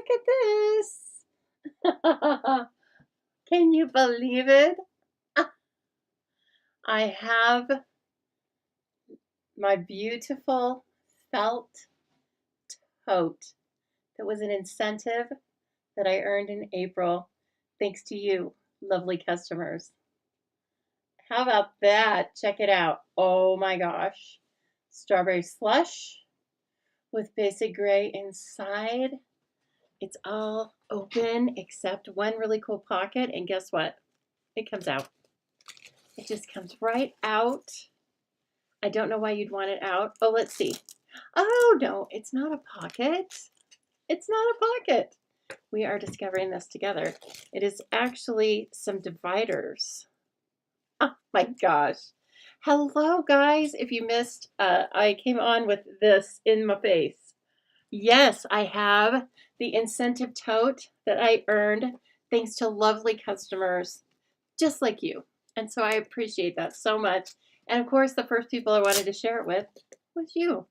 Look at this. Can you believe it? I have my beautiful felt tote that was an incentive that I earned in April thanks to you, lovely customers. How about that? Check it out. Oh my gosh. Strawberry slush with basic gray inside. It's all open except one really cool pocket. And guess what? It comes out. It just comes right out. I don't know why you'd want it out. Oh, let's see. Oh, no, it's not a pocket. It's not a pocket. We are discovering this together. It is actually some dividers. Oh my gosh. Hello, guys. If you missed, I came on with this in my face. Yes, I have the incentive tote that I earned thanks to lovely customers just like you. And so I appreciate that so much. And of course, the first people I wanted to share it with was you.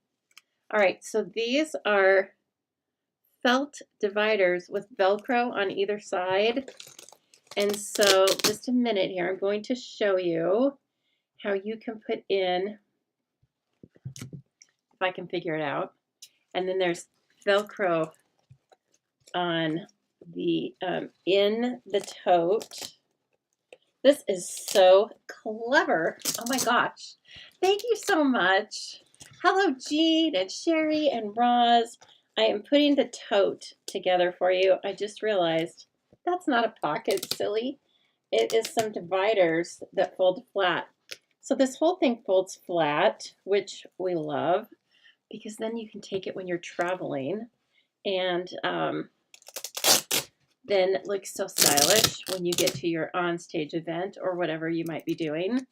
All right, so these are felt dividers with Velcro on either side. And so just a minute here, I'm going to show you how you can put in, if I can figure it out. And then there's Velcro on the, in the tote. This is so clever. Oh my gosh. Thank you so much. Hello, Jean and Sherry and Roz. I am putting the tote together for you. I just realized that's not a pocket, silly. It is some dividers that fold flat. So this whole thing folds flat, which we love, because then you can take it when you're traveling, and then it looks so stylish when you get to your on-stage event or whatever you might be doing.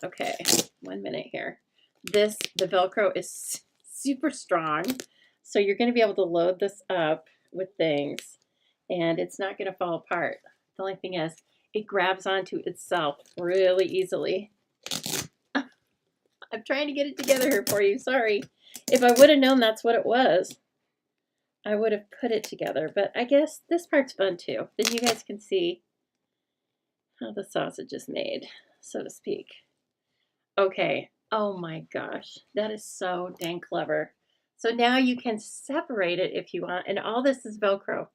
Okay, 1 minute here. The Velcro is super strong, so you're going to be able to load this up with things, and it's not going to fall apart. The only thing is, it grabs onto itself really easily. I'm trying to get it together here for you. Sorry. If I would have known that's what it was, I would have put it together. But I guess this part's fun too. Then you guys can see how the sausage is made, so to speak. Okay. Oh my gosh. That is so dang clever. So now you can separate it if you want. And all this is Velcro.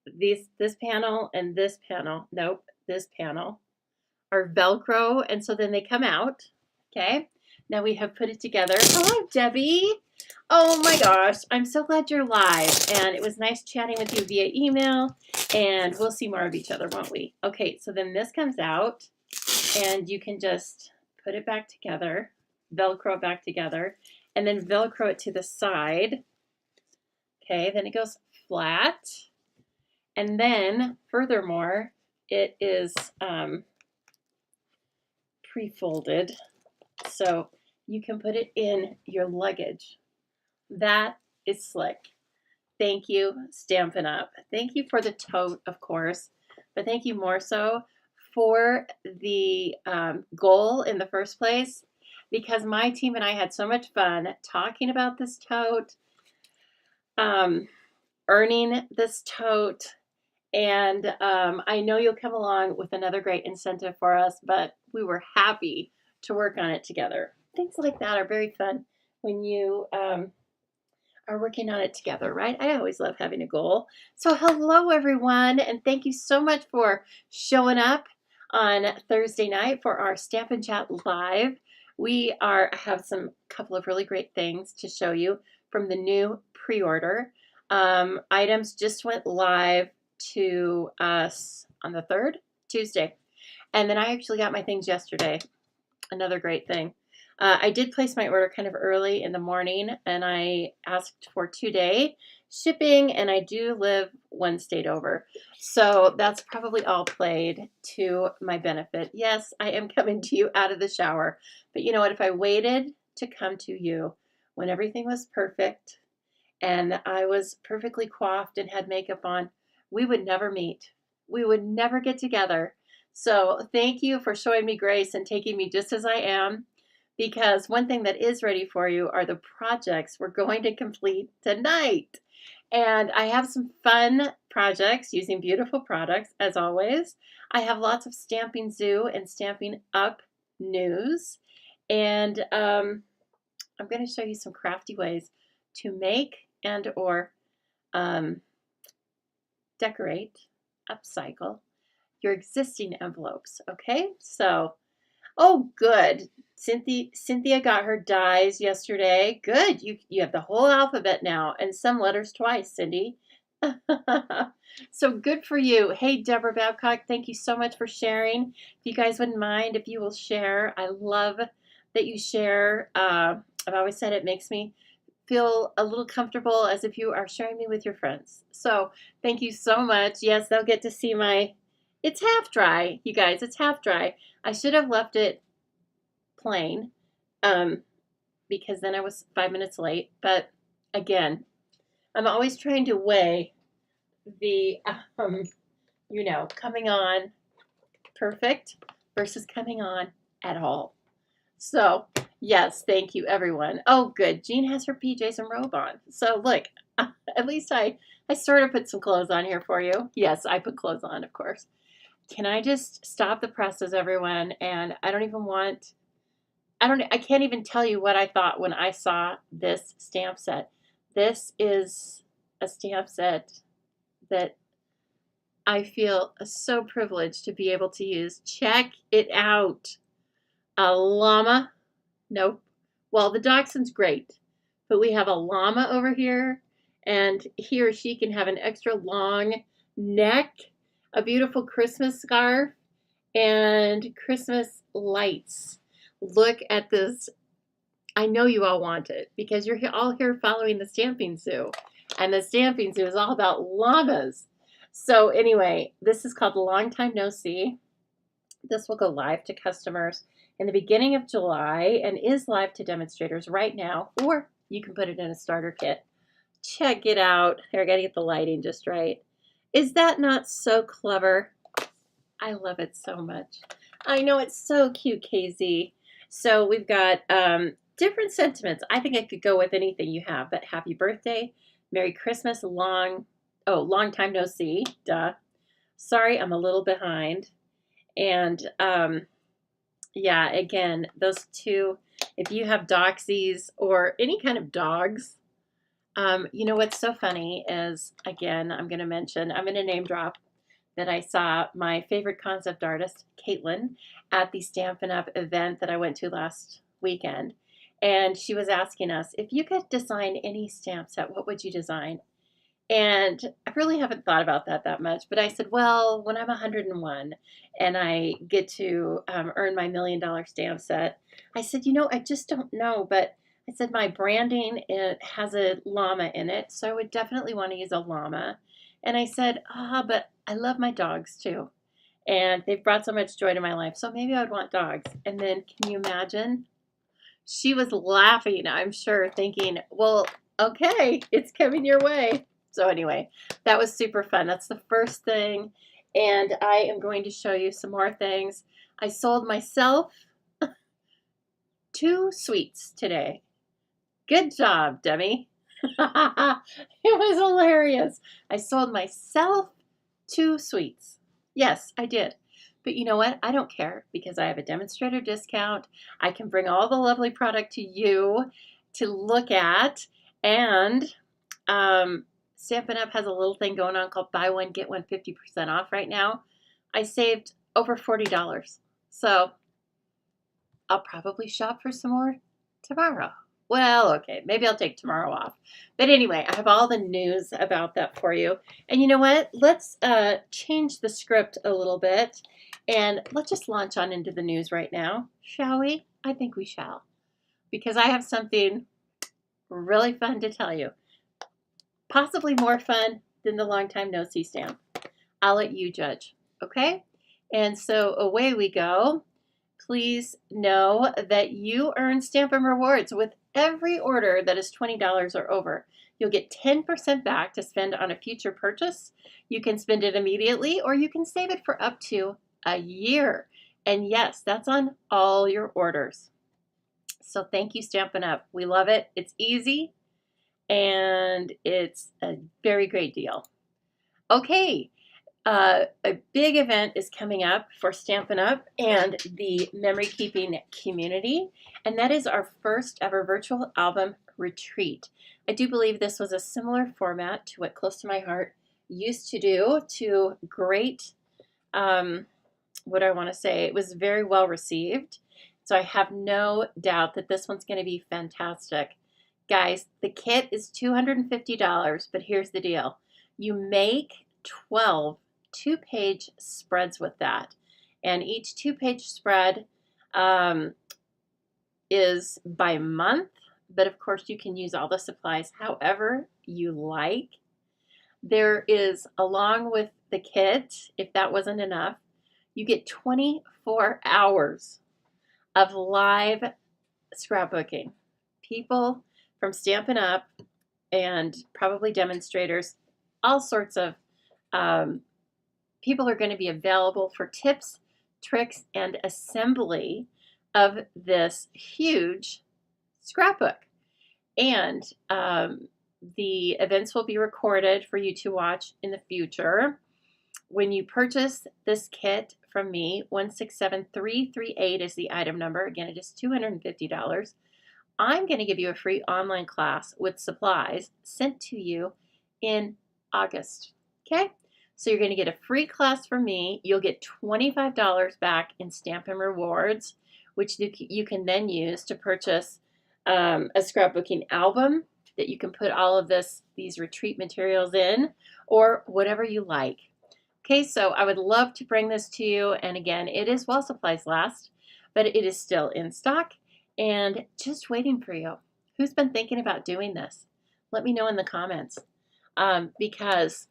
This panel and this panel, nope, this panel are Velcro. And so then they come out. Okay. Now we have put it together. Hello, Debbie. Oh my gosh. I'm so glad you're live. And it was nice chatting with you via email. And we'll see more of each other, won't we? Okay. So then this comes out and you can just put it back together, Velcro it back together, and then Velcro it to the side. Okay. Then it goes flat. And then furthermore, it is pre-folded. So you can put it in your luggage. That is slick. Thank you, Stampin' Up. Thank you for the tote, of course, but thank you more so for the goal in the first place, because my team and I had so much fun talking about this tote, earning this tote, and I know you'll come along with another great incentive for us, but we were happy to work on it together. Things like that are very fun when you are working on it together, right? I always love having a goal. So hello, everyone, and thank you so much for showing up on Thursday night for our Stampin' Chat Live. We have some couple of really great things to show you from the new pre-order. Items just went live to us on the 3rd, Tuesday. And then I actually got my things yesterday. Another great thing. I did place my order kind of early in the morning, and I asked for 2-day shipping, and I do live one state over. So that's probably all played to my benefit. Yes, I am coming to you out of the shower. But you know what? If I waited to come to you when everything was perfect and I was perfectly coiffed and had makeup on, we would never meet. We would never get together. So thank you for showing me grace and taking me just as I am, because one thing that is ready for you are the projects we're going to complete tonight. And I have some fun projects using beautiful products, as always. I have lots of Stamping Zoo and Stamping Up news. And I'm going to show you some crafty ways to make and or decorate, upcycle your existing envelopes. Okay, so, oh, good. Cynthia got her dies yesterday. Good. You have the whole alphabet now and some letters twice, Cindy. So good for you. Hey, Deborah Babcock, thank you so much for sharing. If you guys wouldn't mind, if you will share, I love that you share. I've always said it makes me feel a little comfortable as if you are sharing me with your friends. So thank you so much. Yes, they'll get to see it's half dry, you guys. It's half dry. I should have left it plain because then I was 5 minutes late. But again, I'm always trying to weigh the, coming on perfect versus coming on at all. So, yes, thank you, everyone. Oh, good. Jean has her PJs and robe on. So, look, at least I sort of put some clothes on here for you. Yes, I put clothes on, of course. Can I just stop the presses, everyone? And I can't even tell you what I thought when I saw this stamp set. This is a stamp set that I feel so privileged to be able to use. Check it out. A llama. Nope. Well, the dachshund's great, but we have a llama over here, and he or she can have an extra long neck, a beautiful Christmas scarf, and Christmas lights. Look at this. I know you all want it because you're all here following the Stamping Zoo, and the Stamping Zoo is all about llamas. So anyway, this is called Long Time No See. This will go live to customers in the beginning of July and is live to demonstrators right now, or you can put it in a starter kit. Check it out. Here, I got to get the lighting just right. Is that not so clever? I love it so much. I know, it's so cute, KZ. So we've got different sentiments. I think I could go with anything you have, but happy birthday, Merry Christmas, long time no see, duh. Sorry, I'm a little behind. And yeah, again, those two, if you have doxies or any kind of dogs, you know what's so funny is, again, I'm going to name drop that I saw my favorite concept artist, Caitlin, at the Stampin' Up! Event that I went to last weekend. And she was asking us, if you could design any stamp set, what would you design? And I really haven't thought about that much, but I said, well, when I'm 101 and I get to earn my $1 million stamp set, I said, I just don't know. But I said, my branding, it has a llama in it, so I would definitely want to use a llama. And I said, but I love my dogs too. And they've brought so much joy to my life, so maybe I would want dogs. And then can you imagine? She was laughing, I'm sure, thinking, well, okay, it's coming your way. So anyway, that was super fun. That's the first thing. And I am going to show you some more things. I sold myself 2 sweets today. Good job, Demi. It was hilarious. I sold myself 2 sweets. Yes, I did. But you know what? I don't care because I have a demonstrator discount. I can bring all the lovely product to you to look at. And Stampin' Up! Has a little thing going on called buy one, get one 50% off right now. I saved over $40. So I'll probably shop for some more tomorrow. Well, okay, maybe I'll take tomorrow off. But anyway, I have all the news about that for you. And you know what? Let's change the script a little bit. And let's just launch on into the news right now. Shall we? I think we shall. Because I have something really fun to tell you. Possibly more fun than the long time no see stamp. I'll let you judge, okay? And so away we go. Please know that you earn Stampin' Rewards with every order that is $20 or over. You'll get 10% back to spend on a future purchase. You can spend it immediately, or you can save it for up to a year. And yes, that's on all your orders. So thank you, Stampin' Up! We love it. It's easy. and it's a very great deal. Okay, a big event is coming up for Stampin' Up! And the memory keeping community, and that is our first ever virtual album retreat. I do believe this was a similar format to what Close to My Heart used to do, to great, what do I want to say? It was very well received. So I have no doubt that this one's going to be fantastic. Guys, the kit is $250, but here's the deal. You make 12 two-page spreads with that. And each two-page spread is by month, but of course you can use all the supplies however you like. There is, along with the kit, if that wasn't enough, you get 24 hours of live scrapbooking. People from Stampin' Up! And probably demonstrators, all sorts of people are going to be available for tips, tricks, and assembly of this huge scrapbook. And the events will be recorded for you to watch in the future. When you purchase this kit from me, 167338 is the item number. Again, it is $250. I'm going to give you a free online class with supplies sent to you in August. Okay? So you're going to get a free class from me. You'll get $25 back in Stampin' Rewards, which you can then use to purchase a scrapbooking album that you can put all of these retreat materials in, or whatever you like. Okay, so I would love to bring this to you. And again, it is while supplies last, but it is still in stock and just waiting for you. Who's been thinking about doing this? Let me know in the comments, because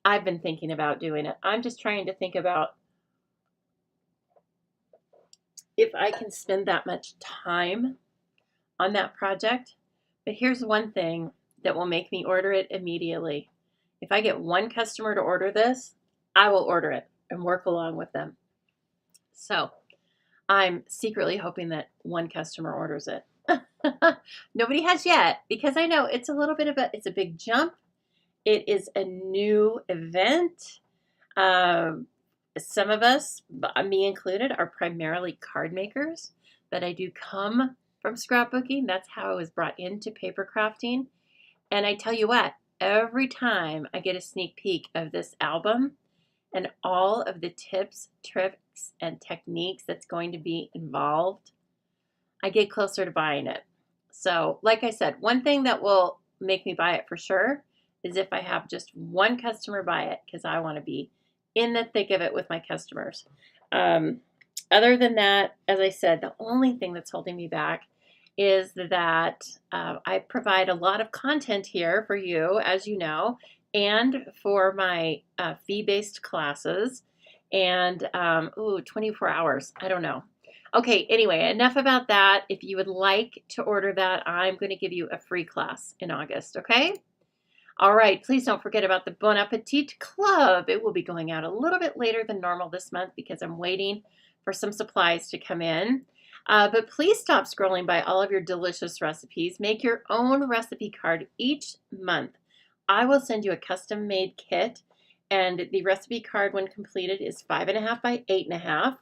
I've been thinking about doing it. I'm just trying to think about if I can spend that much time on that project. But here's one thing that will make me order it immediately. If I get one customer to order this, I will order it and work along with them. So I'm secretly hoping that one customer orders it. Nobody has yet, because I know it's a little bit of it's a big jump. It is a new event. Some of us, me included, are primarily card makers, but I do come from scrapbooking. That's how I was brought into paper crafting. And I tell you what, every time I get a sneak peek of this album and all of the tips, tricks, and techniques that's going to be involved, I get closer to buying it. So, like I said, one thing that will make me buy it for sure is if I have just one customer buy it, because I want to be in the thick of it with my customers. Other than that, as I said, the only thing that's holding me back is that I provide a lot of content here for you, as you know, and for my fee-based classes. And 24 hours, I don't know. Okay, anyway, enough about that. If you would like to order that, I'm going to give you a free class in August, okay? All right, please don't forget about the Bon Appetit Club. It will be going out a little bit later than normal this month because I'm waiting for some supplies to come in. But please stop scrolling by all of your delicious recipes. Make your own recipe card each month. I will send you a custom-made kit, and the recipe card, when completed, is 5.5 by 8.5.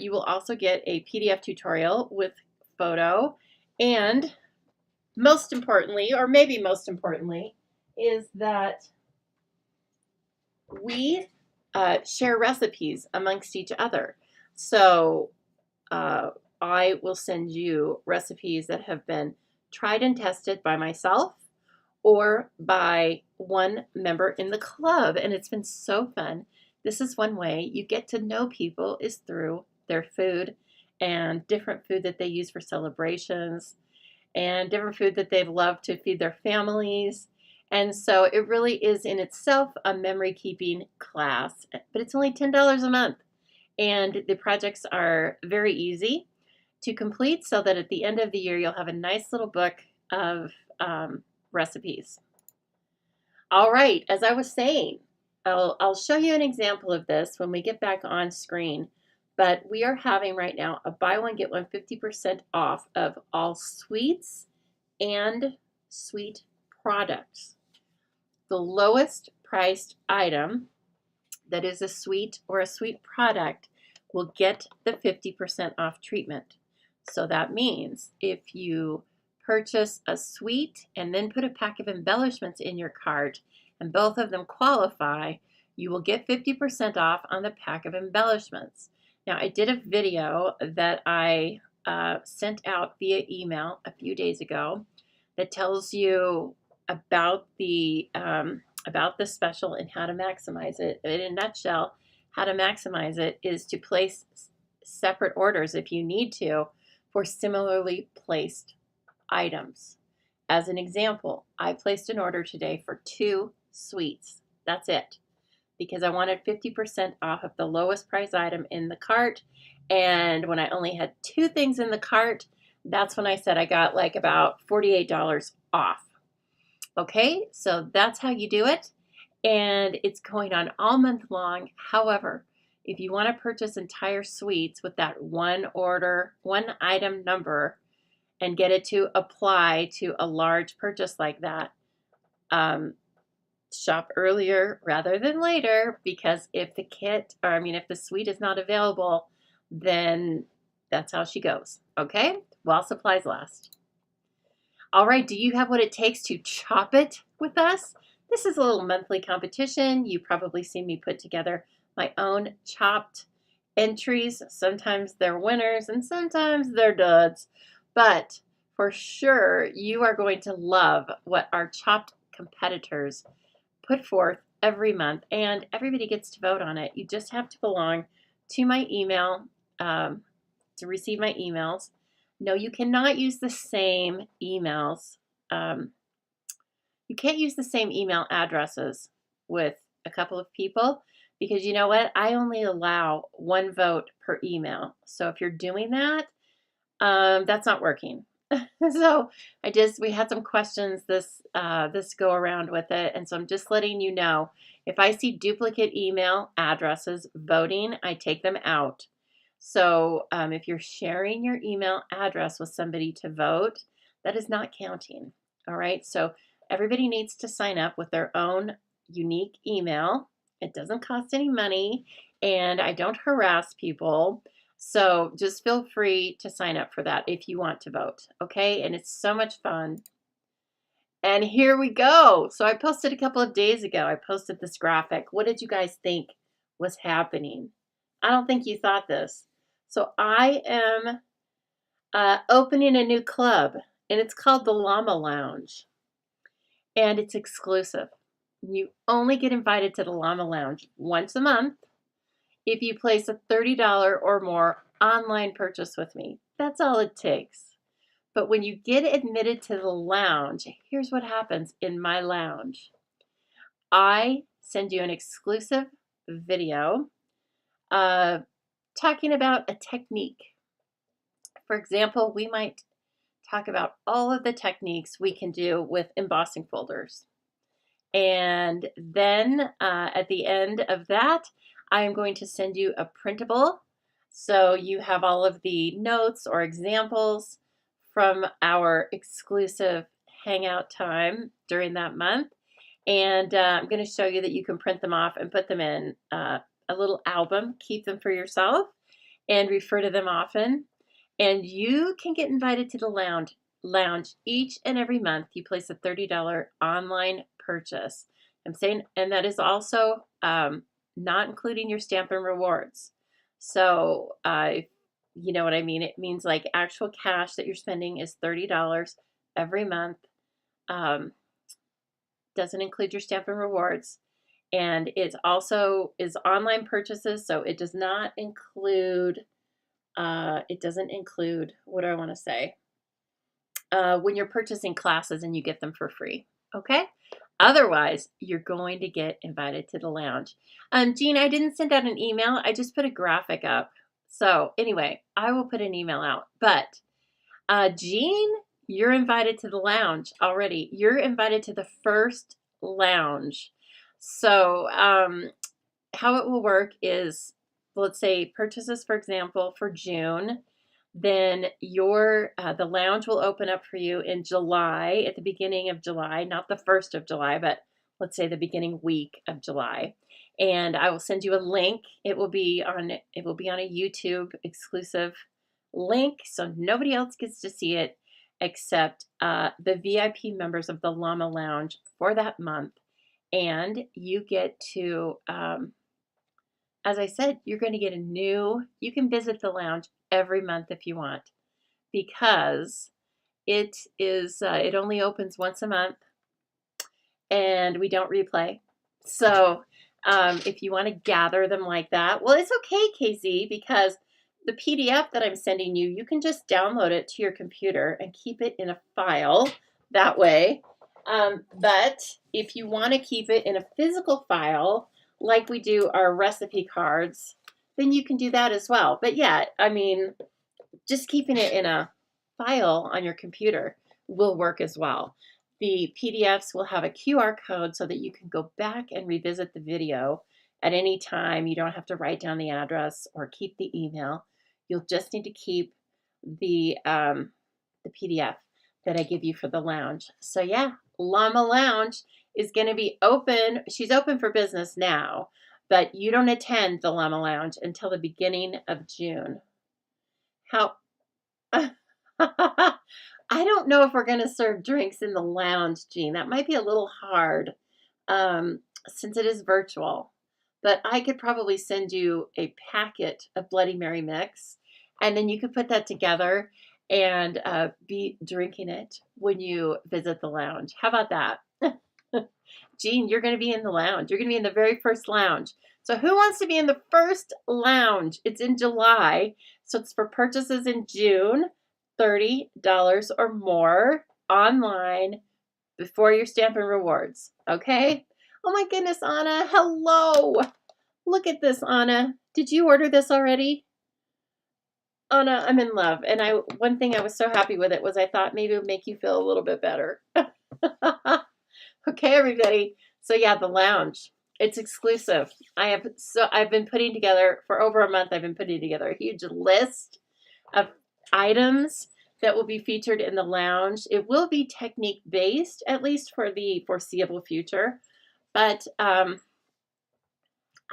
You will also get a PDF tutorial with photo, and most importantly, or maybe most importantly, is that we share recipes amongst each other. So I will send you recipes that have been tried and tested by myself or by one member in the club, and it's been so fun. This is one way you get to know people, is through their food and different food that they use for celebrations and different food that they've loved to feed their families. And so it really is in itself a memory keeping class, but it's only $10 a month. And the projects are very easy to complete, so that at the end of the year, you'll have a nice little book of recipes. All right, as I was saying, I'll show you an example of this when we get back on screen. But we are having right now a buy one, get one 50% off of all sweets and sweet products. The lowest priced item that is a sweet or a sweet product will get the 50% off treatment. So that means if you purchase a sweet and then put a pack of embellishments in your cart and both of them qualify, you will get 50% off on the pack of embellishments. Now, I did a video that I sent out via email a few days ago that tells you about the special and how to maximize it. In a nutshell, how to maximize it is to place separate orders if you need to for similarly placed items. As an example, I placed an order today for 2 sweets. That's it, because I wanted 50% off of the lowest price item in the cart. And when I only had 2 things in the cart, that's when I said I got like about $48 off. Okay, so that's how you do it. And it's going on all month long. However, if you want to purchase entire sweets with that one item number and get it to apply to a large purchase like that, shop earlier rather than later, because if the sweet is not available, then that's how she goes. Okay, while supplies last. All right, do you have what it takes to chop it with us? This is a little monthly competition. You probably seen me put together my own chopped entries. Sometimes they're winners and sometimes they're duds. But for sure, you are going to love what our chopped competitors put forth every month, and everybody gets to vote on it. You just have to belong to my email to receive my emails. No, you cannot use the same emails. You can't use the same email addresses with a couple of people, because you know what? I only allow 1 vote per email. So if you're doing that, that's not working. So we had some questions this go around with it, and so I'm just letting you know, if I see duplicate email addresses voting, I take them out. So if you're sharing your email address with somebody to vote, that is not counting. All right, so everybody needs to sign up with their own unique email. It doesn't cost any money, and I don't harass people. So just feel free to sign up for that if you want to vote, okay? And it's so much fun. And here we go. So I posted a couple of days ago, I posted this graphic. What did you guys think was happening? I don't think you thought this. So I am opening a new club, and it's called the Llama Lounge. And it's exclusive. You only get invited to the Llama Lounge once a month if you place a $30 or more online purchase with me. That's all it takes. But when you get admitted to the lounge, here's what happens in my lounge. I send you an exclusive video talking about a technique. For example, we might talk about all of the techniques we can do with embossing folders. And then at the end of that, I am going to send you a printable, so you have all of the notes or examples from our exclusive hangout time during that month. And I'm going to show you that you can print them off and put them in a little album, keep them for yourself, and refer to them often. And you can get invited to the lounge each and every month. You place a $30 online purchase. I'm saying, and that is also not including your stamp and rewards. So you know what I mean? It means like actual cash that you're spending is $30 every month. Doesn't include your stamp and rewards. And it also is online purchases, so it does not include, what do I want to say? When you're purchasing classes and you get them for free, okay? Otherwise, you're going to get invited to the lounge. Jean, I didn't send out an email. I just put a graphic up. So anyway, I will put an email out. But Jean, you're invited to the lounge already. You're invited to the first lounge. So how it will work is, let's say purchases, for example, for June, then your the lounge will open up for you in July, at the beginning of July, not the 1st of July, but let's say the beginning week of July. And I will send you a link. It will be on a YouTube exclusive link, so nobody else gets to see it except the VIP members of the Llama Lounge for that month. And you get to, as I said, you're going to get you can visit the lounge every month if you want, because it only opens once a month and we don't replay. So if you want to gather them like that, well, it's okay, KZ, because the PDF that I'm sending you, you can just download it to your computer and keep it in a file that way. But if you want to keep it in a physical file, like we do our recipe cards, then you can do that as well. But yeah, I mean, just keeping it in a file on your computer will work as well. The PDFs will have a QR code so that you can go back and revisit the video at any time. You don't have to write down the address or keep the email. You'll just need to keep the PDF that I give you for the lounge. So yeah, Llama Lounge is going to be open. She's open for business now, but you don't attend the Llama Lounge until the beginning of June. How? I don't know if we're going to serve drinks in the lounge, Jean. That might be a little hard since it is virtual. But I could probably send you a packet of Bloody Mary mix, and then you could put that together and be drinking it when you visit the lounge. How about that? Jean, you're going to be in the lounge. You're going to be in the very first lounge. So who wants to be in the first lounge? It's in July, so it's for purchases in June, $30 or more online before your Stampin' Rewards, okay? Oh my goodness, Anna, hello. Look at this, Anna. Did you order this already? Anna, I'm in love. And one thing I was so happy with it was I thought maybe it would make you feel a little bit better. Okay, everybody. So yeah, the lounge. It's exclusive. I've been putting together for over a month. I've been putting together a huge list of items that will be featured in the lounge. It will be technique based, at least for the foreseeable future. But I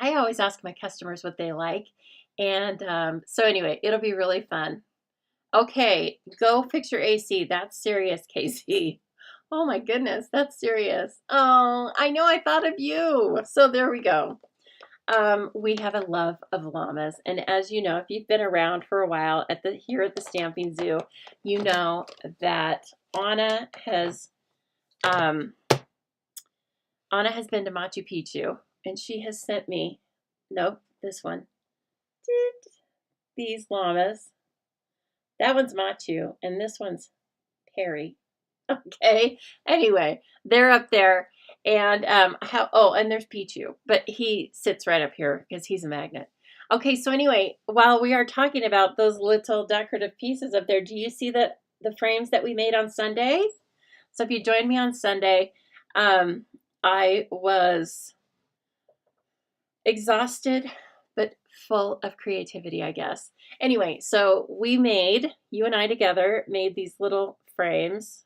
always ask my customers what they like. And so anyway, it'll be really fun. Okay, go fix your AC. That's serious, Casey. Oh my goodness, that's serious. Oh, I know I thought of you. So there we go. We have a love of llamas. And as you know, if you've been around for a while here at the Stamping Zoo, you know that Anna has been to Machu Picchu, and she has sent me, nope, this one, these llamas. That one's Machu, and this one's Perry. Okay. Anyway, they're up there, and and there's Pichu, but he sits right up here because he's a magnet. Okay, so anyway, while we are talking about those little decorative pieces up there, do you see the frames that we made on Sunday? So if you joined me on Sunday, I was exhausted but full of creativity, I guess. Anyway, so you and I together made these little frames.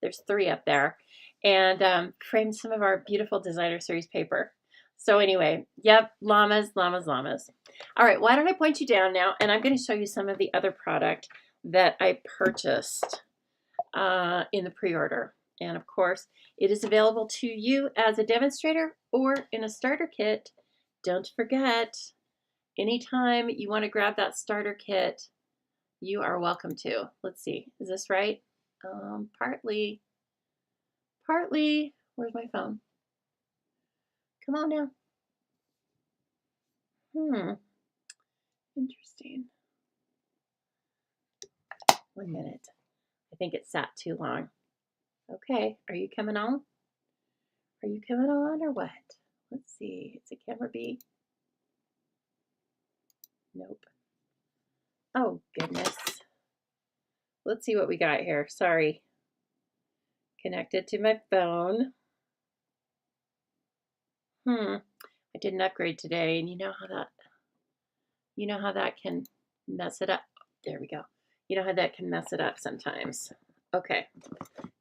There's 3 up there, and framed some of our beautiful designer series paper. So anyway, yep, llamas, llamas, llamas. All right, why don't I point you down now, and I'm going to show you some of the other product that I purchased in the pre-order. And of course, it is available to you as a demonstrator or in a starter kit. Don't forget, anytime you want to grab that starter kit, you are welcome to. Let's see, is this right? Partly. Where's my phone? Come on now. Interesting. 1 minute. I think it sat too long. Okay, are you coming on? Are you coming on or what? Let's see. It's a camera B. Nope. Oh, goodness. Let's see what we got here. Sorry. Connected to my phone. I did an upgrade today, and you know how that can mess it up. There we go. You know how that can mess it up sometimes. Okay,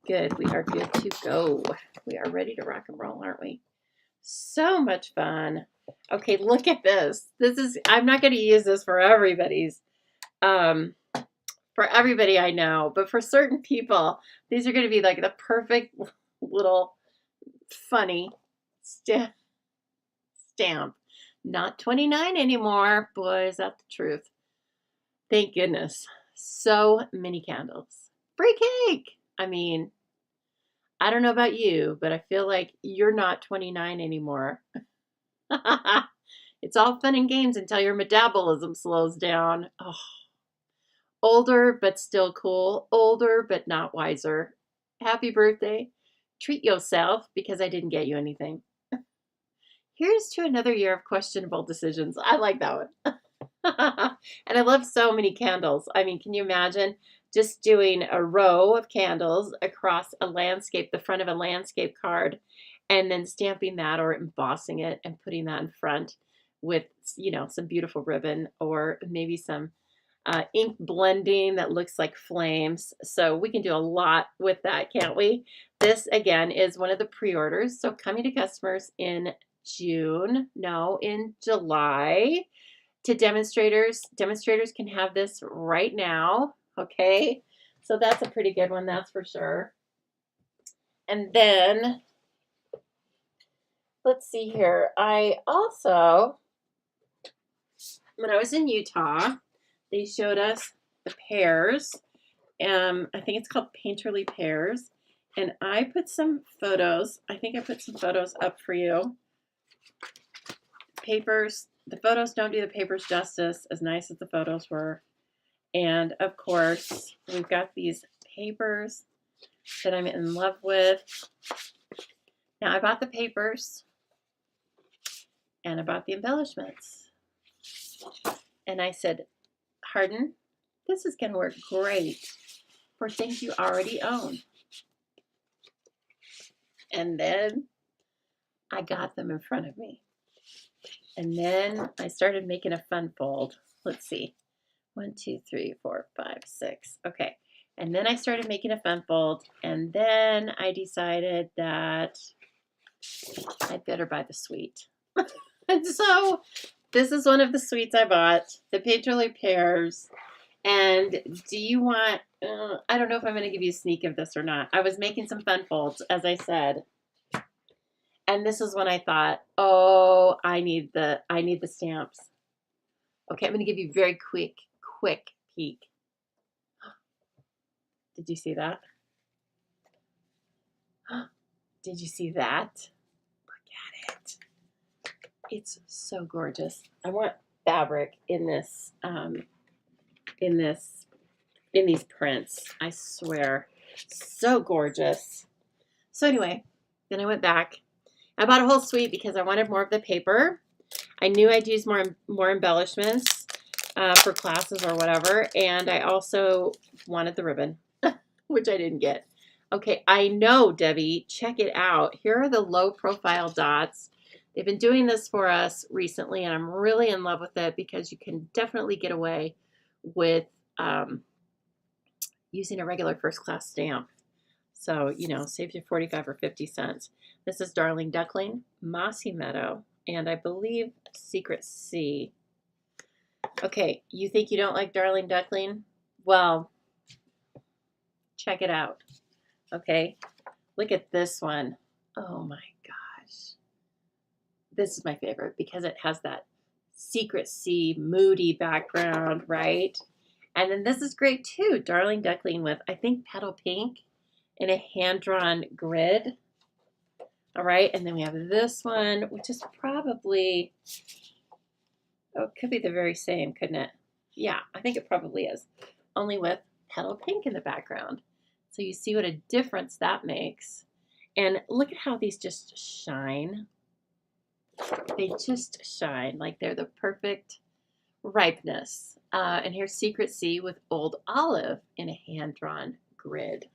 good. We are good to go. We are ready to rock and roll, aren't we? So much fun. Okay, look at this. I'm not going to use this for everybody's, for everybody I know, but for certain people, these are going to be like the perfect little funny stamp. Not 29 anymore. Boy, is that the truth. Thank goodness. So many candles. Free cake. I mean, I don't know about you, but I feel like you're not 29 anymore. It's all fun and games until your metabolism slows down. Oh, older, but still cool. Older, but not wiser. Happy birthday. Treat yourself because I didn't get you anything. Here's to another year of questionable decisions. I like that one. And I love so many candles. I mean, can you imagine just doing a row of candles across a landscape, the front of a landscape card, and then stamping that or embossing it and putting that in front with, you know, some beautiful ribbon or maybe some ink blending that looks like flames. So we can do a lot with that, can't we? This, again, is one of the pre-orders. So coming to customers in in July. To demonstrators can have this right now. Okay, so that's a pretty good one, that's for sure. And then let's see here, I also, when I was in Utah, they showed us the pears. I think it's called Painterly Pears, and I put some photos. I think I put some photos up for you. Papers. The photos don't do the papers justice, as nice as the photos were. And of course, we've got these papers that I'm in love with. Now, I bought the papers and I bought the embellishments. And I said, Hardin, this is going to work great for things you already own. And then I got them in front of me. And then I started making a fun fold. Let's see. 1, 2, 3, 4, 5, 6. Okay. And then I started making a fun fold. And then I decided that I'd better buy the suite. And so this is one of the suites I bought, the Painterly Pears. And do you want, I don't know if I'm going to give you a sneak of this or not. I was making some fun folds, as I said. And this is when I thought, oh, I need the stamps. Okay, I'm going to give you a very quick peek. Did you see that? Did you see that? Look at it. It's so gorgeous. I want fabric in this, in these prints. I swear, so gorgeous. So anyway, then I went back. I bought a whole suite because I wanted more of the paper. I knew I'd use more embellishments for classes or whatever, and I also wanted the ribbon, which I didn't get. Okay, I know, Debbie. Check it out. Here are the low-profile dots. They've been doing this for us recently, and I'm really in love with it because you can definitely get away with using a regular first-class stamp. So, you know, save you 45 or 50 cents. This is Darling Duckling, Mossy Meadow, and I believe Secret Sea. Okay, you think you don't like Darling Duckling? Well, check it out. Okay, look at this one. Oh my gosh. This is my favorite because it has that Secret Sea moody background, right? And then this is great too. Darling Duckling with, I think, petal pink in a hand-drawn grid. All right, and then we have this one, which is probably, oh, it could be the very same, couldn't it? Yeah, I think it probably is, only with petal pink in the background. So you see what a difference that makes. And look at how these just shine. They just shine like they're the perfect ripeness. And here's Secret Sea with Old Olive in a hand-drawn grid.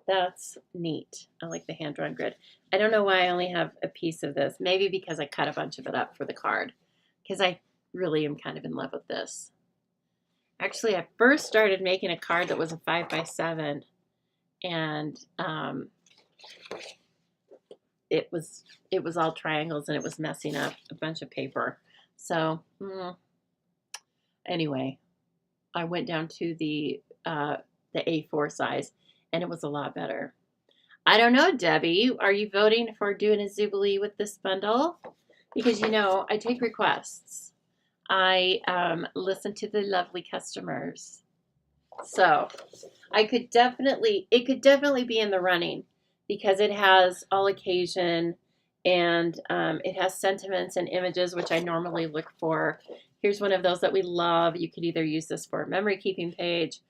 That's neat. I like the hand-drawn grid. I don't know why I only have a piece of this. Maybe because I cut a bunch of it up for the card. Because I really am kind of in love with this. Actually, I first started making a card that was a 5x7, and it was all triangles, and it was messing up a bunch of paper. So anyway, I went down to the A4 size, and it was a lot better. I don't know, Debbie. Are you voting for doing a Zoobilee with this bundle? Because, you know, I take requests. I listen to the lovely customers. So it could definitely be in the running because it has all occasion, and it has sentiments and images, which I normally look for. Here's one of those that we love. You could either use this for a memory keeping page,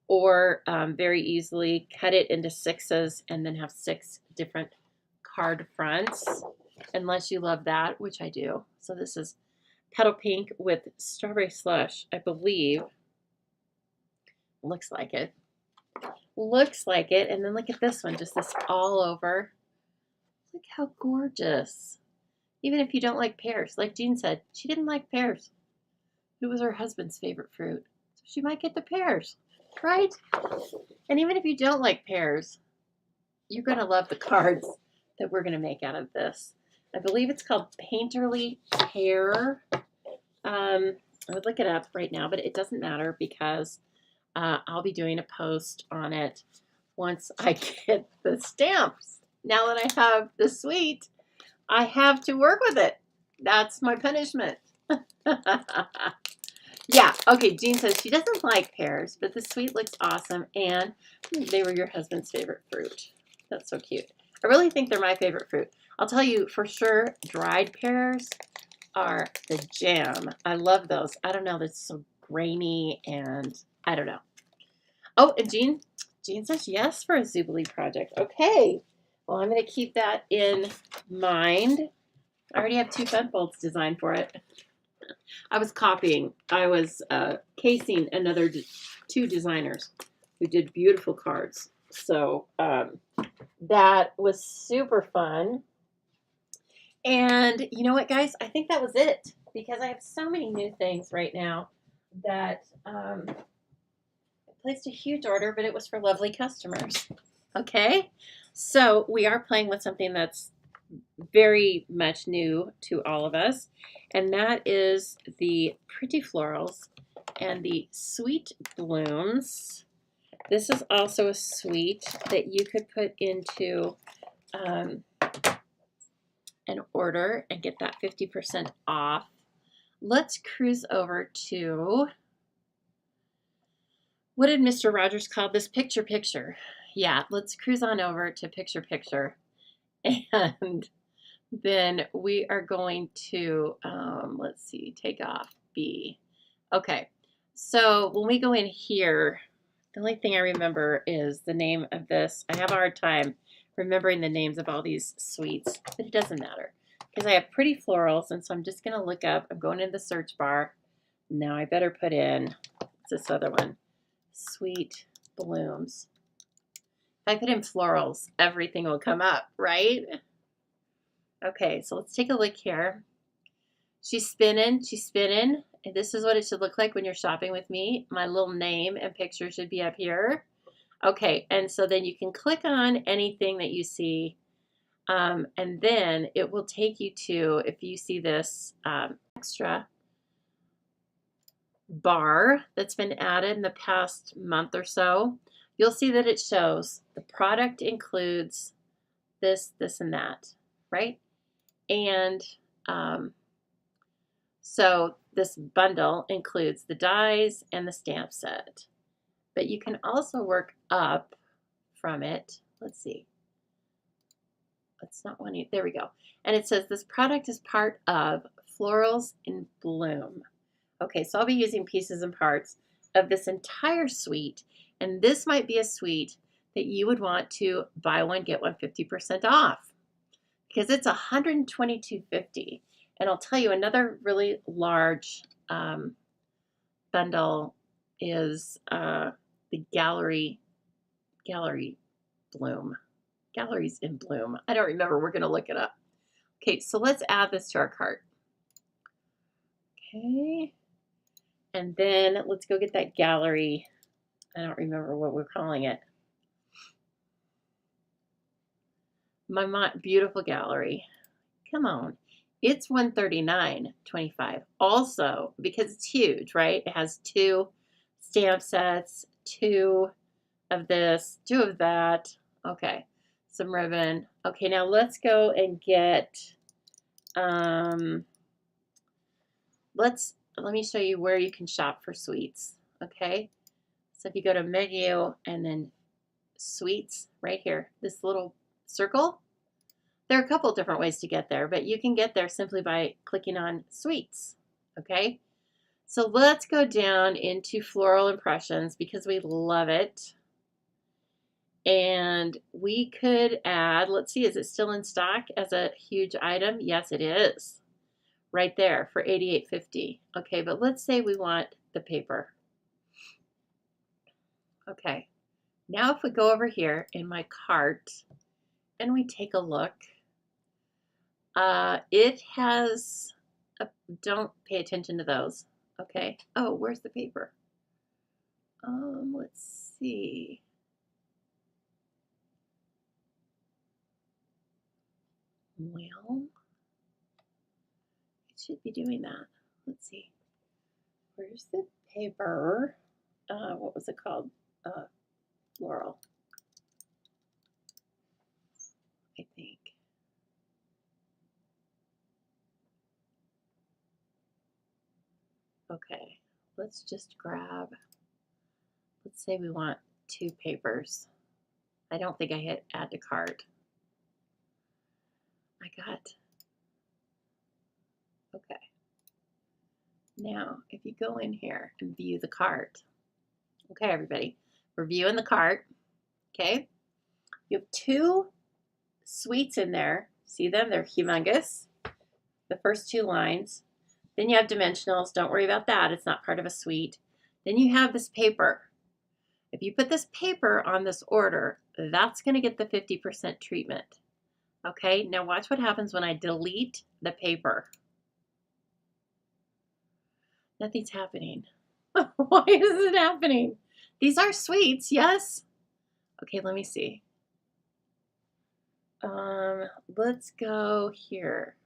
or very easily cut it into 6s and then have 6 different card fronts, unless you love that, which I do. So this is Petal Pink with Strawberry Slush, I believe. Looks like it. Looks like it. And then look at this one, just this all over. Look how gorgeous. Even if you don't like pears, like Jean said, she didn't like pears. It was her husband's favorite fruit. So she might get the pears, right? And even if you don't like pears, you're going to love the cards that we're going to make out of this. I believe it's called Painterly Pear. I would look it up right now, but it doesn't matter because I'll be doing a post on it once I get the stamps. Now that I have the suite, I have to work with it. That's my punishment. Yeah, okay, Jean says she doesn't like pears, but the suite looks awesome, and they were your husband's favorite fruit. That's so cute. I really think they're my favorite fruit. I'll tell you for sure, dried pears are the jam. I love those. I don't know, they're so grainy, and I don't know. Oh, and Jean says yes for a Zoobilee project. Okay, well, I'm going to keep that in mind. I already have 2 fun folds designed for it. I was copying. I was casing another 2 designers who did beautiful cards. So that was super fun. And you know what, guys? I think that was it because I have so many new things right now that I placed a huge order, but it was for lovely customers. Okay? So we are playing with something that's very much new to all of us, and that is the Pretty Florals and the Sweet Blooms. This is also a suite that you could put into an order and get that 50% off. Let's cruise over to, what did Mr. Rogers call this? Picture Picture. Yeah, let's cruise on over to Picture Picture. And then we are going to, let's see, take off B. Okay, so when we go in here, the only thing I remember is the name of this. I have a hard time remembering the names of all these suites, but it doesn't matter because I have Pretty Florals, and so I'm just going to look up. I'm going in the search bar. Now I better put in, what's this other one? Sweet Blooms. If I put in Florals, everything will come up, right? Okay, so let's take a look here. She's spinning, and this is what it should look like when you're shopping with me. My little name and picture should be up here. Okay, and so then you can click on anything that you see, and then it will take you to, if you see this extra bar that's been added in the past month or so, you'll see that it shows the product includes this, this, and that, right? And so this bundle includes the dies and the stamp set, but you can also work up from it. Let's see. That's not one. There we go. And it says this product is part of Florals in Bloom. Okay, so I'll be using pieces and parts of this entire suite, and this might be a suite that you would want to buy one, get one 50% off because it's $122.50. And I'll tell you another really large bundle is the Galleries in Bloom. I don't remember. We're going to look it up. Okay, so let's add this to our cart. Okay. And then let's go get that gallery. I don't remember what we're calling it. My beautiful gallery. Come on. It's $139.25. Also, because it's huge, right? It has 2 stamp sets, 2 of this, 2 of that. Okay. Some ribbon. Okay, now let's go and get let me show you where you can shop for sweets. Okay. So if you go to menu and then sweets right here, this little circle, there are a couple different ways to get there, but you can get there simply by clicking on sweets. Okay. So let's go down into floral impressions because we love it. And we could add, let's see, is it still in stock as a huge item? Yes, it is. Right there for $88.50. Okay, but let's say we want the paper. Okay, now if we go over here in my cart and we take a look, it has, don't pay attention to those. Okay, oh, where's the paper? Let's see. Well, it should be doing that. Let's see. Where's the paper? What was it called? Floral, I think. Okay, let's just grab, let's say we want 2 papers. I don't think I hit add to cart. I got, okay. Now, if you go in here and view the cart, okay, everybody, we're viewing the cart, okay? You have 2 sweets in there. See them? They're humongous. The first 2 lines. Then you have dimensionals. Don't worry about that. It's not part of a suite. Then you have this paper. If you put this paper on this order, that's going to get the 50% treatment. Okay, now watch what happens when I delete the paper. Nothing's happening. Why is it happening? These are sweets, yes. Okay, let me see. Let's go here.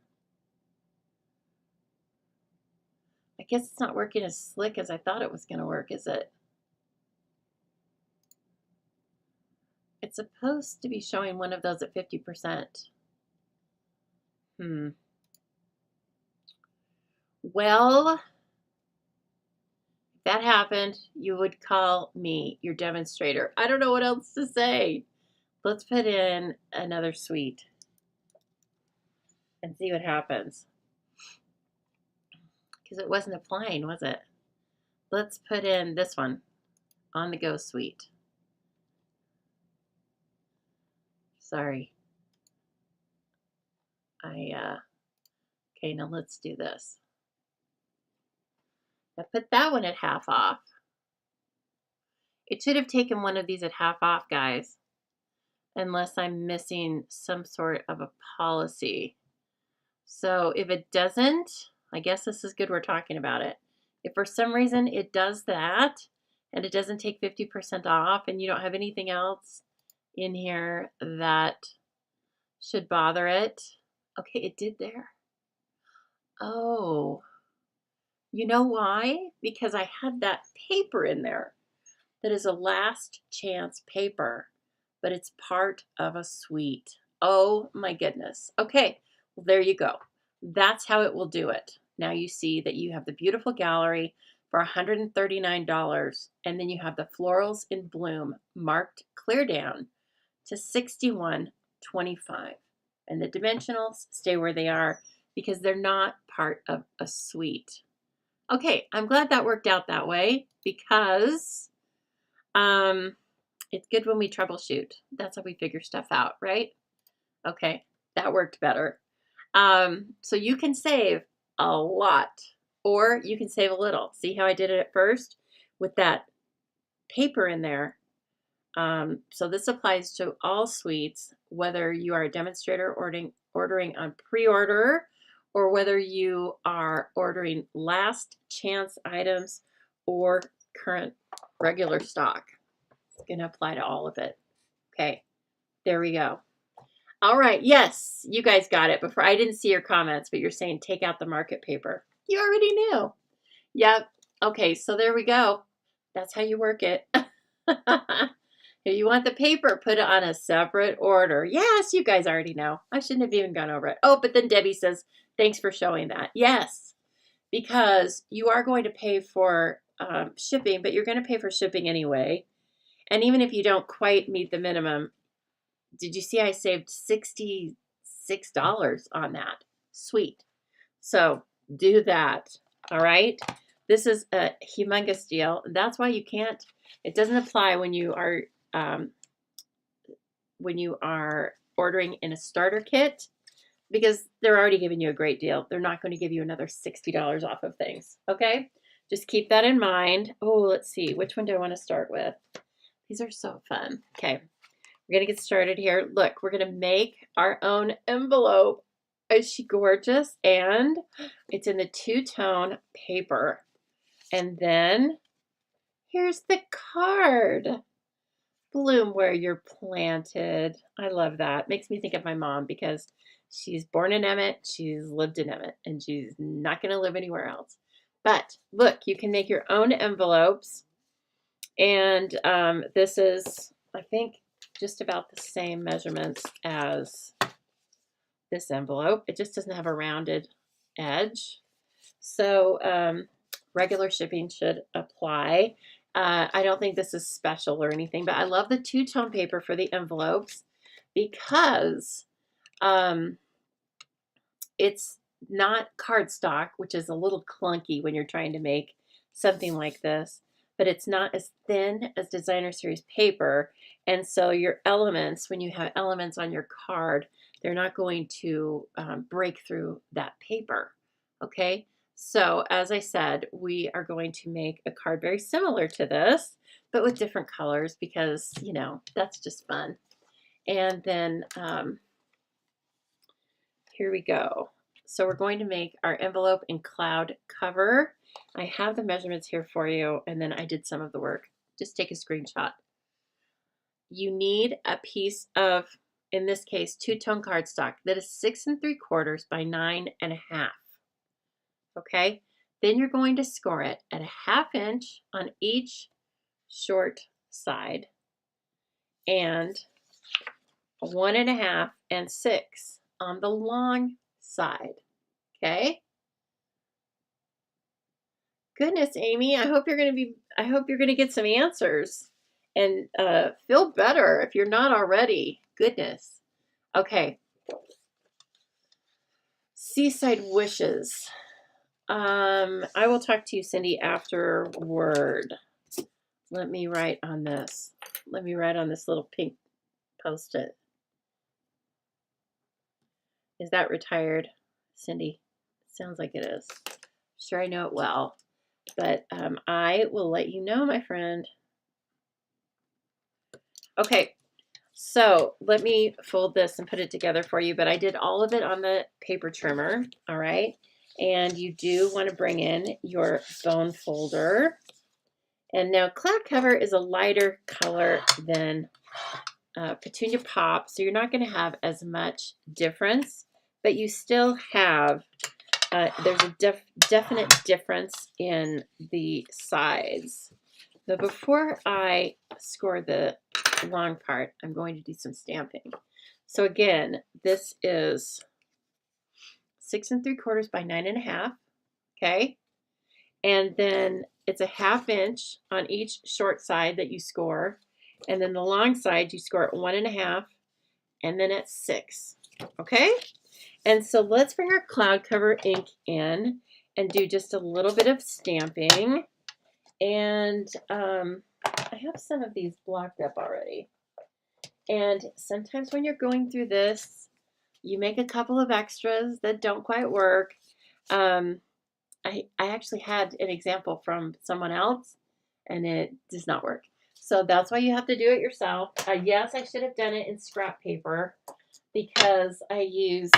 I guess it's not working as slick as I thought it was going to work, is it? It's supposed to be showing one of those at 50%. Well, if that happened, you would call me your demonstrator. I don't know what else to say. Let's put in another suite and see what happens. Because it wasn't applying, was it? Let's put in this one, on the go suite. Sorry. Okay, now let's do this. I put that one at half off. It should have taken one of these at half off, guys, unless I'm missing some sort of a policy. So if it doesn't, I guess this is good we're talking about it. If for some reason it does that and it doesn't take 50% off and you don't have anything else in here that should bother it. Okay, it did there. Oh, you know why? Because I had that paper in there that is a last chance paper, but it's part of a suite. Oh my goodness. Okay, well, there you go. That's how it will do it. Now you see that you have the beautiful gallery for $139, and then you have the florals in bloom marked clear down to $61.25. And the dimensionals stay where they are because they're not part of a suite. Okay, I'm glad that worked out that way because it's good when we troubleshoot. That's how we figure stuff out, right? Okay, that worked better. So you can save a lot or you can save a little. See how I did it at first with that paper in there? So this applies to all suites, whether you are a demonstrator ordering on pre-order or whether you are ordering last chance items or current regular stock. It's going to apply to all of it. Okay, there we go. All right, yes, you guys got it. Before I didn't see your comments, but you're saying take out the market paper. You already knew. Yep. Okay, so there we go. That's how you work it. If you want the paper, put it on a separate order. Yes, you guys already know. I shouldn't have even gone over it. Oh, but then Debbie says, thanks for showing that. Yes, because you are going to pay for shipping, but you're going to pay for shipping anyway. And even if you don't quite meet the minimum, did you see I saved $66 on that? Sweet. So do that. All right. This is a humongous deal. That's why you can't, it doesn't apply when you are ordering in a starter kit, because they're already giving you a great deal. They're not going to give you another $60 off of things. Okay. Just keep that in mind. Oh, let's see. Which one do I want to start with? These are so fun. Okay. We're going to get started here. Look, we're going to make our own envelope. Is she gorgeous? And it's in the two-tone paper. And then here's the card. Bloom where you're planted. I love that. Makes me think of my mom because she's born in Emmett. She's lived in Emmett and she's not going to live anywhere else. But look, you can make your own envelopes. And this is, I think, just about the same measurements as this envelope. It just doesn't have a rounded edge. So regular shipping should apply. I don't think this is special or anything, but I love the two-tone paper for the envelopes because it's not cardstock, which is a little clunky when you're trying to make something like this, but it's not as thin as designer series paper. And so your elements, when you have elements on your card, they're not going to break through that paper. Okay. So as I said, we are going to make a card very similar to this, but with different colors because, you know, that's just fun. And then here we go. So we're going to make our envelope in cloud cover. I have the measurements here for you, and then I did some of the work. Just take a screenshot. You need a piece of, in this case, two-tone cardstock that is 6 3/4 by 9 1/2. Okay, then you're going to score it at a 1/2 inch on each short side and 1 1/2 and 6 on the long side. Okay. Goodness, Amy, I hope you're going to get some answers and feel better if you're not already. Goodness. Okay. Seaside Wishes. I will talk to you, Cindy, afterward. Let me write on this. Let me write on this little pink Post-it. Is that retired, Cindy? Sounds like it is. Sure, I know it well. But I will let you know, my friend. Okay, so let me fold this and put it together for you. But I did all of it on the paper trimmer, all right? And you do want to bring in your bone folder. And now cloud cover is a lighter color than Petunia Pop, so you're not going to have as much difference, but you still have, there's a definite difference in the size. But before I score the long part, I'm going to do some stamping. So again, this is 6 3/4 by 9 1/2. Okay. And then it's a 1/2 inch on each short side that you score. And then the long side, you score at 1 1/2 and then at 6. Okay. And so let's bring our cloud cover ink in and do just a little bit of stamping. And I have some of these blocked up already. And sometimes when you're going through this, you make a couple of extras that don't quite work. I actually had an example from someone else, and it does not work. So that's why you have to do it yourself. Yes, I should have done it in scrap paper because I used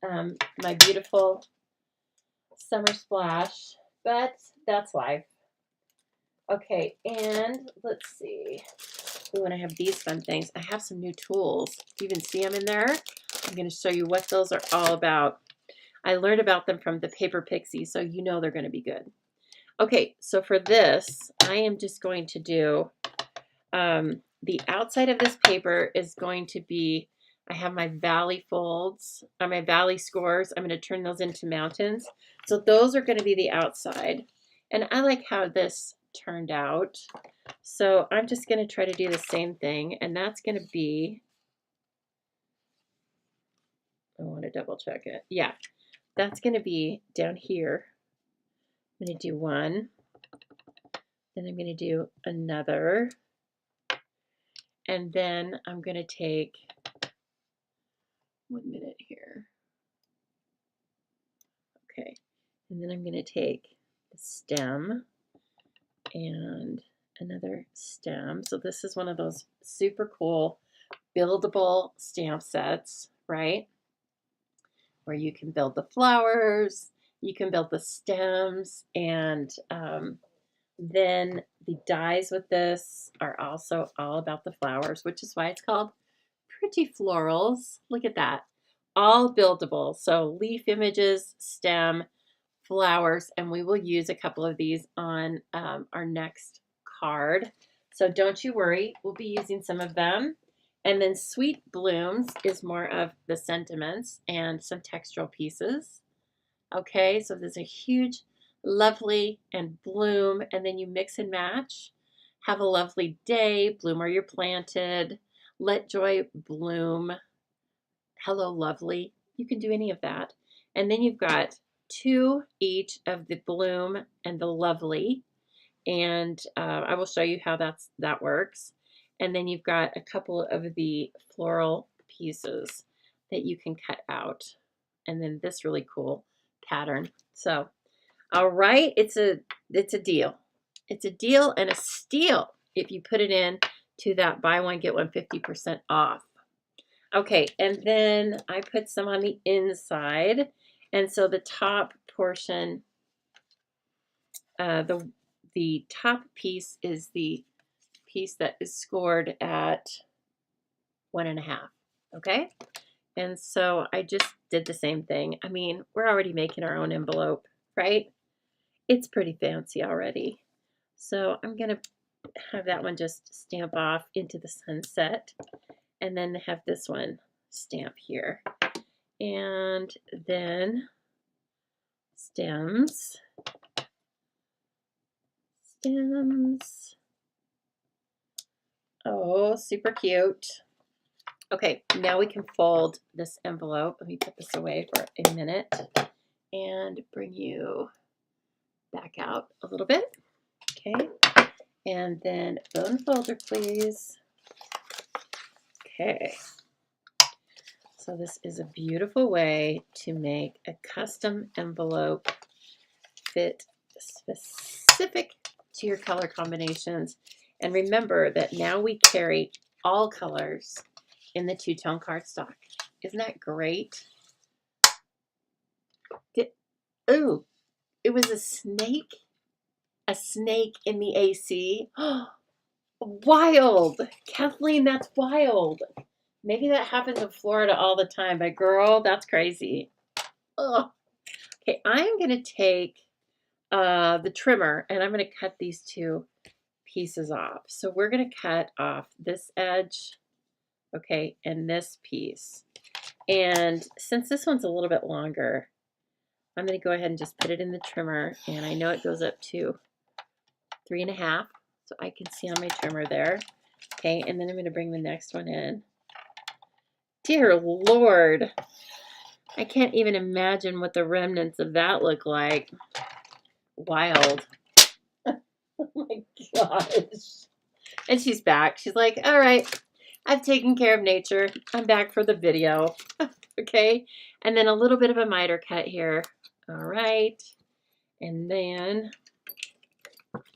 my beautiful Summer Splash. but that's life. Okay, and let's see. Ooh, and I have these fun things. I have some new tools. Do you even see them in there? I'm going to show you what those are all about. I learned about them from the Paper Pixie, so you know they're going to be good. Okay, so for this, I am just going to do, the outside of this paper is going to be, I have my valley folds, or my valley scores. I'm going to turn those into mountains. So those are going to be the outside. And I like how this turned out. So I'm just going to try to do the same thing. And that's going to be, I want to double check it. Yeah, that's going to be down here. I'm going to do one. Then I'm going to do another. And then I'm going to take, 1 minute here. Okay. And then I'm going to take the stem and another stem. So this is one of those super cool buildable stamp sets, right? Where you can build the flowers, you can build the stems, and then the dies with this are also all about the flowers, which is why it's called Pretty Florals. Look at that. All buildable. So leaf images, stem, flowers, and we will use a couple of these on our next card. So don't you worry, we'll be using some of them. And then Sweet Blooms is more of the sentiments and some textural pieces. Okay, so there's a huge, lovely, and bloom, and then you mix and match. Have a lovely day, bloom where you're planted. Let joy bloom. Hello, lovely. You can do any of that. And then you've got 2 each of the bloom and the lovely. And I will show you how that works. And then you've got a couple of the floral pieces that you can cut out. And then this really cool pattern. So, all right, it's a deal. It's a deal and a steal if you put it in to that buy one get one 50% off. Okay, and then I put some on the inside, and so the top portion, the top piece is the piece that is scored at 1.5. Okay, and so I just did the same thing. I mean, we're already making our own envelope, right? It's pretty fancy already. So I'm gonna have that one just stamp off into the sunset, and then have this one stamp here. And then stems. Oh, super cute. Okay, now we can fold this envelope. Let me put this away for a minute and bring you back out a little bit. Okay, and then bone folder, please. Okay. So this is a beautiful way to make a custom envelope fit specific to your color combinations. And remember that now we carry all colors in the 2-tone cardstock. Isn't that great? Ooh, it was a snake? A snake in the AC? Wild! Kathleen, that's wild. Maybe that happens in Florida all the time, but girl, that's crazy. Ugh. Okay, I'm going to take the trimmer and I'm going to cut these 2 pieces off. So we're going to cut off this edge, okay, and this piece. And since this one's a little bit longer, I'm going to go ahead and just put it in the trimmer. And I know it goes up to 3.5, so I can see on my trimmer there. Okay, and then I'm going to bring the next one in. Dear Lord, I can't even imagine what the remnants of that look like. Wild. Oh my gosh. And she's back. She's like, all right, I've taken care of nature. I'm back for the video. Okay, and then a little bit of a miter cut here. All right, and then it's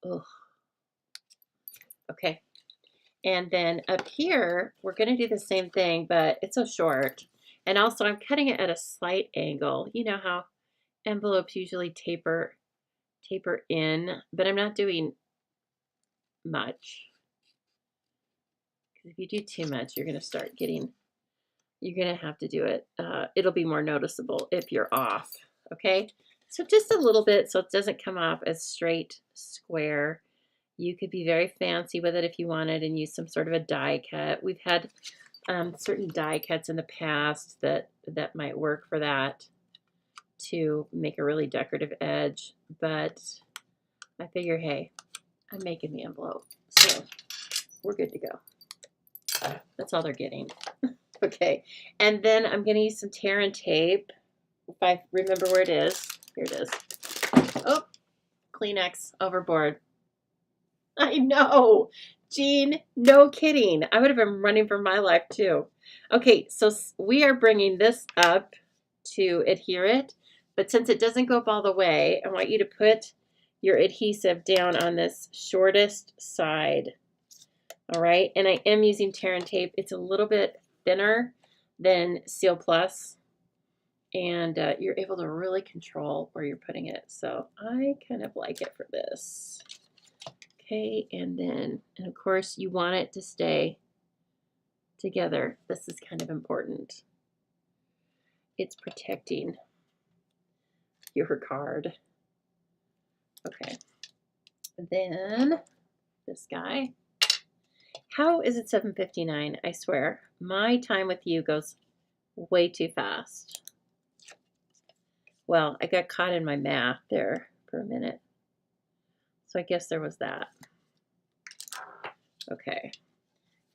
wild. Ugh. Okay, and then up here we're going to do the same thing, but it's so short. And also I'm cutting it at a slight angle. You know how envelopes usually taper in, but I'm not doing much. Because if you do too much, you're going to start getting, you're going to have to do it. It'll be more noticeable if you're off. Okay. So just a little bit so it doesn't come off as straight square. You could be very fancy with it if you wanted and use some sort of a die cut. We've had certain die cuts in the past that might work for that to make a really decorative edge. But I figure, hey, I'm making the envelope, so we're good to go. That's all they're getting. Okay, and then I'm going to use some tear and tape. If I remember where it is. Here it is. Oh, Kleenex overboard. I know, Jean, no kidding. I would have been running for my life too. Okay, so we are bringing this up to adhere it, but since it doesn't go up all the way, I want you to put your adhesive down on this shortest side. All right, and I am using tear and tape. It's a little bit thinner than Seal Plus, and you're able to really control where you're putting it. So I kind of like it for this. Okay, and then, and of course you want it to stay together. This is kind of important. It's protecting your card. Okay, then this guy. How is it 7:59? I swear, my time with you goes way too fast. Well, I got caught in my math there for a minute. So I guess there was that. Okay.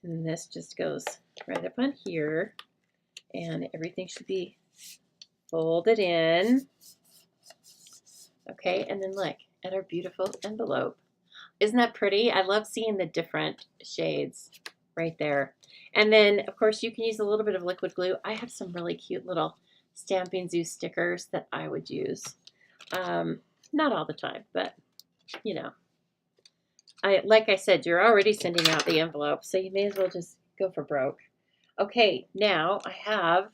And this just goes right up on here. And everything should be folded in. Okay, and then look at our beautiful envelope. Isn't that pretty? I love seeing the different shades right there. And then, of course, you can use a little bit of liquid glue. I have some really cute little Stampin' Zoo stickers that I would use. Not all the time, but, you know. Like I said, you're already sending out the envelope, so you may as well just go for broke. Okay, now I have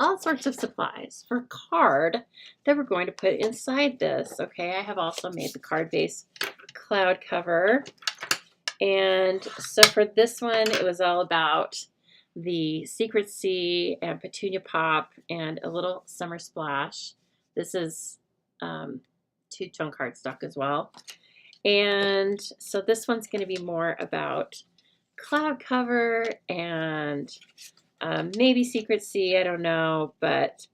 all sorts of supplies for card that we're going to put inside this. Okay, I have also made the card base cloud cover. And so for this one, it was all about the Secret Sea and Petunia Pop and a little Summer Splash. This is 2-tone cardstock as well. And so this one's going to be more about cloud cover and maybe Secret Sea, I don't know, but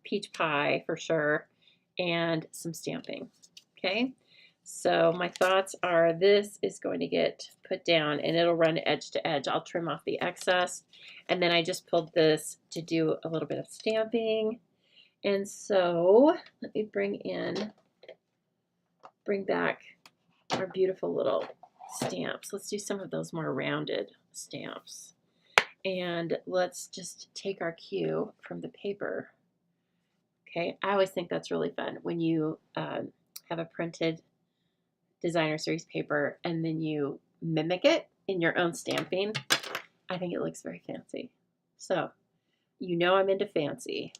peach pie for sure, and some stamping. Okay, so my thoughts are this is going to get put down and it'll run edge to edge. I'll trim off the excess, and then I just pulled this to do a little bit of stamping. And so let me bring back our beautiful little stamps. Let's do some of those more rounded stamps. And let's just take our cue from the paper. Okay, I always think that's really fun when you have a printed designer series paper and then you mimic it in your own stamping. I think it looks very fancy. So, you know I'm into fancy.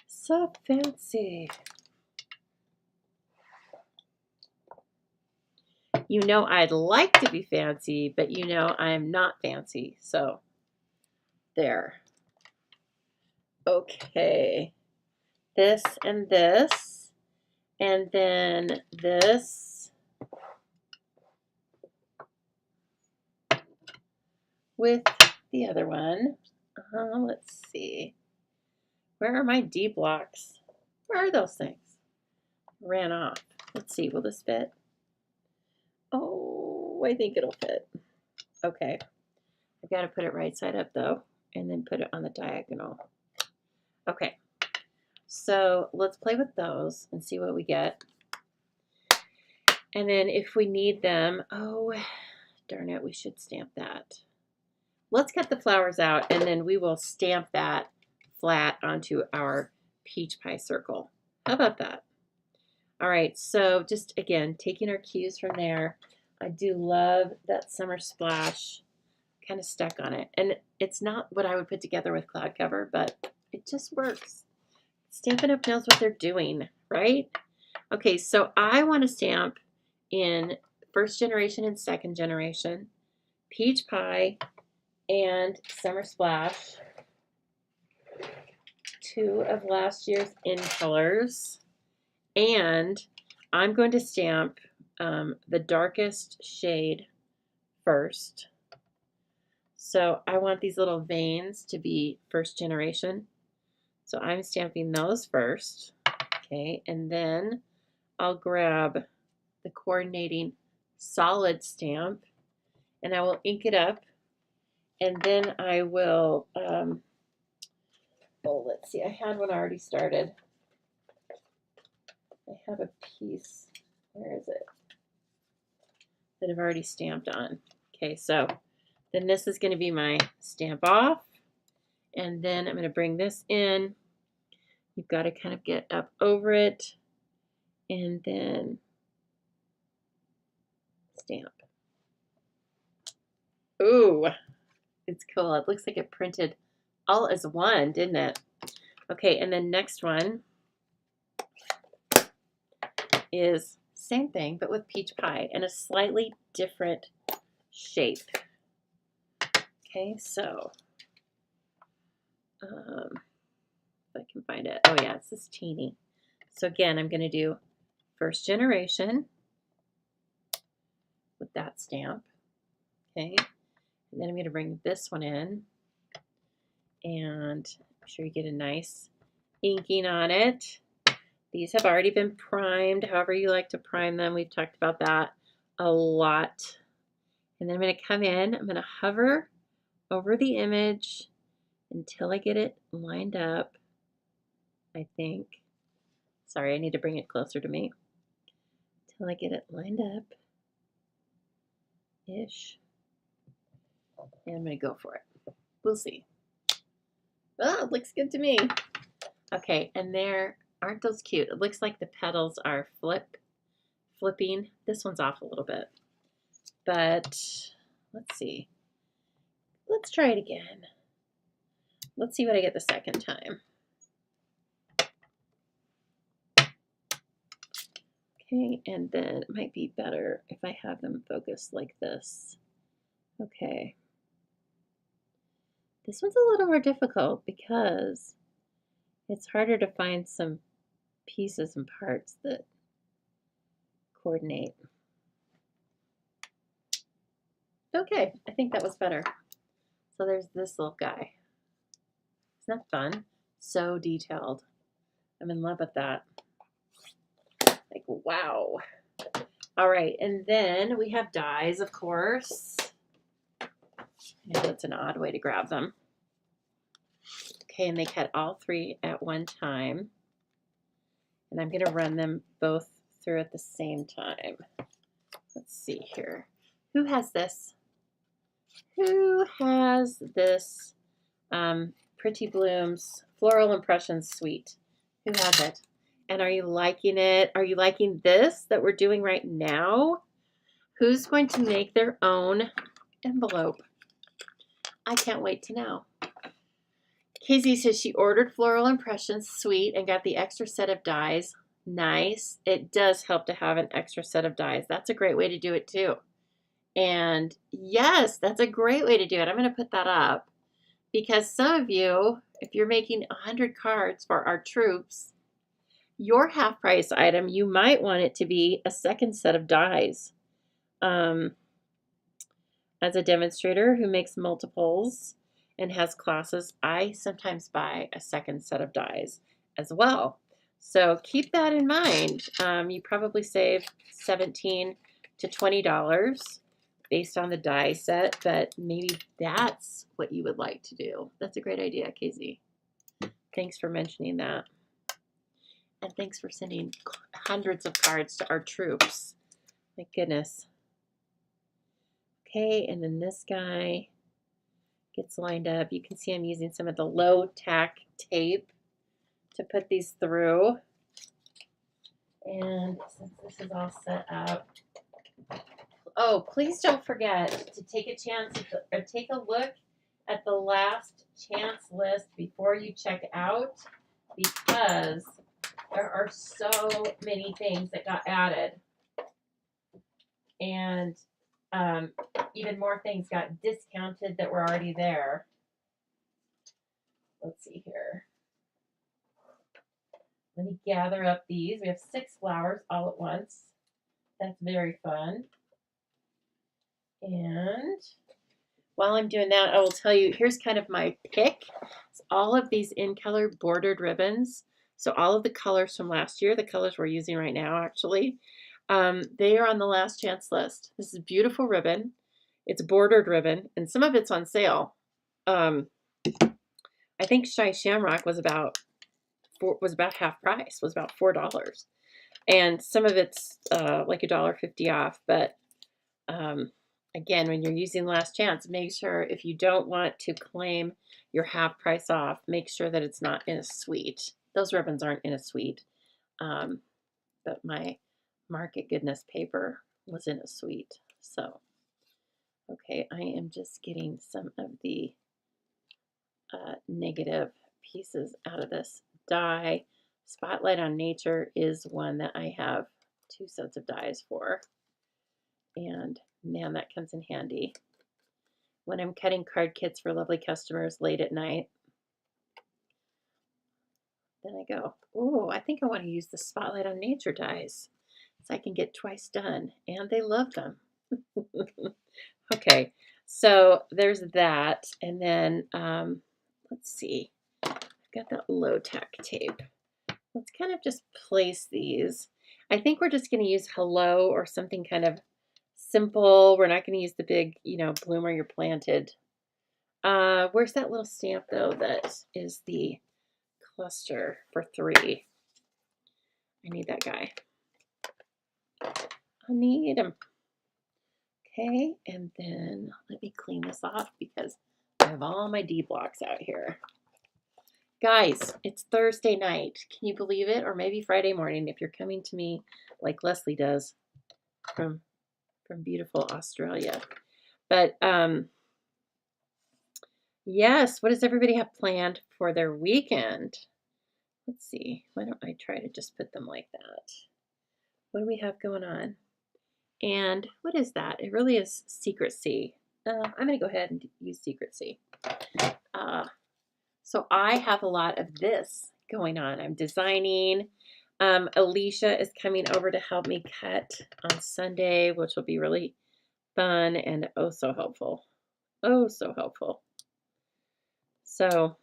So fancy. You know I'd like to be fancy, but you know I'm not fancy. So, there. Okay. This and this. And then this. With the other one. Let's see. Where are my D blocks? Where are those things? Ran off. Let's see. Will this fit? Oh, I think it'll fit. Okay. I've got to put it right side up though, and then put it on the diagonal. Okay. So let's play with those and see what we get. And then if we need them, oh, darn it, we should stamp that. Let's cut the flowers out and then we will stamp that flat onto our peach pie circle. How about that? All right, so just again, taking our cues from there. I do love that Summer Splash kind of stuck on it. And it's not what I would put together with cloud cover, but it just works. Stampin' Up! Knows what they're doing, right? Okay, so I want to stamp in first generation and second generation, Peach Pie and Summer Splash, 2 of last year's In Colors, and I'm going to stamp the darkest shade first. So I want these little veins to be first generation. So I'm stamping those first. Okay, and then I'll grab the coordinating solid stamp and I will ink it up. And then I will, oh, let's see, I had one already started. I have a piece, where is it, that I've already stamped on. Okay, so then this is going to be my stamp off. And then I'm going to bring this in. You've got to kind of get up over it and then stamp. Ooh, it's cool. It looks like it printed all as one, didn't it? Okay, and then next one is same thing, but with Peach Pie and a slightly different shape. Okay, so if I can find it. Oh yeah, it's this teeny. So again, I'm going to do first generation with that stamp. Okay, and then I'm going to bring this one in and make sure you get a nice inking on it. These have already been primed, however you like to prime them. We've talked about that a lot. And then I'm going to come in, I'm going to hover over the image until I get it lined up, I think. Sorry, I need to bring it closer to me. Until I get it lined up-ish. And I'm going to go for it. We'll see. Oh, it looks good to me. Okay, and there, aren't those cute? It looks like the petals are flipping. This one's off a little bit. But let's see. Let's try it again. Let's see what I get the second time. Okay, and then it might be better if I have them focused like this. Okay. This one's a little more difficult because it's harder to find some pieces and parts that coordinate. Okay, I think that was better. So there's this little guy. Isn't that fun? So detailed. I'm in love with that. Like, wow. All right, and then we have dies, of course. I know that's an odd way to grab them. Okay, and they cut all 3 at one time. And I'm going to run them both through at the same time. Let's see here. Who has this? Who has this Pretty Blooms Floral Impressions Suite? Who has it? And are you liking it? Are you liking this that we're doing right now? Who's going to make their own envelope? I can't wait to know. Casey says she ordered Floral Impressions Suite and got the extra set of dies. Nice. It does help to have an extra set of dies. That's a great way to do it too. And yes, that's a great way to do it. I'm going to put that up because some of you, if you're making 100 cards for our troops, your half price item, you might want it to be a second set of dies. As a demonstrator who makes multiples and has classes, I sometimes buy a second set of dies as well. So keep that in mind. You probably save $17 to $20 based on the die set, but maybe that's what you would like to do. That's a great idea, Casey. Thanks for mentioning that. And thanks for sending hundreds of cards to our troops. My goodness. Okay, and then this guy gets lined up. You can see I'm using some of the low tack tape to put these through. And since this is all set up, Oh, please don't forget to take a chance or take a look at the last chance list before you check out, because there are so many things that got added, and even more things got discounted that were already there. Let's see here. Let me gather up these. We have 6 flowers all at once. That's very fun. And while I'm doing that, I will tell you, here's kind of my pick. It's all of these in color bordered ribbons. So all of the colors from last year, the colors we're using right now, actually, they are on the last chance list. This is beautiful ribbon. It's bordered ribbon, and some of it's on sale. I think Shy Shamrock was about half price, was about $4, and some of it's like $1.50 off. But again, when you're using last chance, make sure if you don't want to claim your half price off, make sure that it's not in a suite. Those ribbons aren't in a suite, but my Market Goodness paper was in a suite. So, okay, I am just getting some of the negative pieces out of this die. Spotlight on Nature is one that I have 2 sets of dies for, and man, that comes in handy when I'm cutting card kits for lovely customers late at night. Then I go, oh, I think I want to use the Spotlight on Nature dies so I can get twice done, and they love them. Okay, so there's that, and then let's see, I've got that low-tack tape. Let's kind of just place these. I think we're just going to use hello or something kind of simple. We're not going to use the big, bloomer you're planted. Where's that little stamp, though, that is the cluster for 3? I need that guy. I need him. Okay, and then let me clean this off because I have all my D blocks out here. Guys, it's Thursday night. Can you believe it? Or maybe Friday morning if you're coming to me like Leslie does from beautiful Australia. But yes, what does everybody have planned for their weekend? Let's see. Why don't I try to just put them like that? What do we have going on? And what is that? It really is Secrecy. I'm going to go ahead and use Secrecy. So I have a lot of this going on. I'm designing. Alicia is coming over to help me cut on Sunday, which will be really fun and oh so helpful. Oh, so helpful. So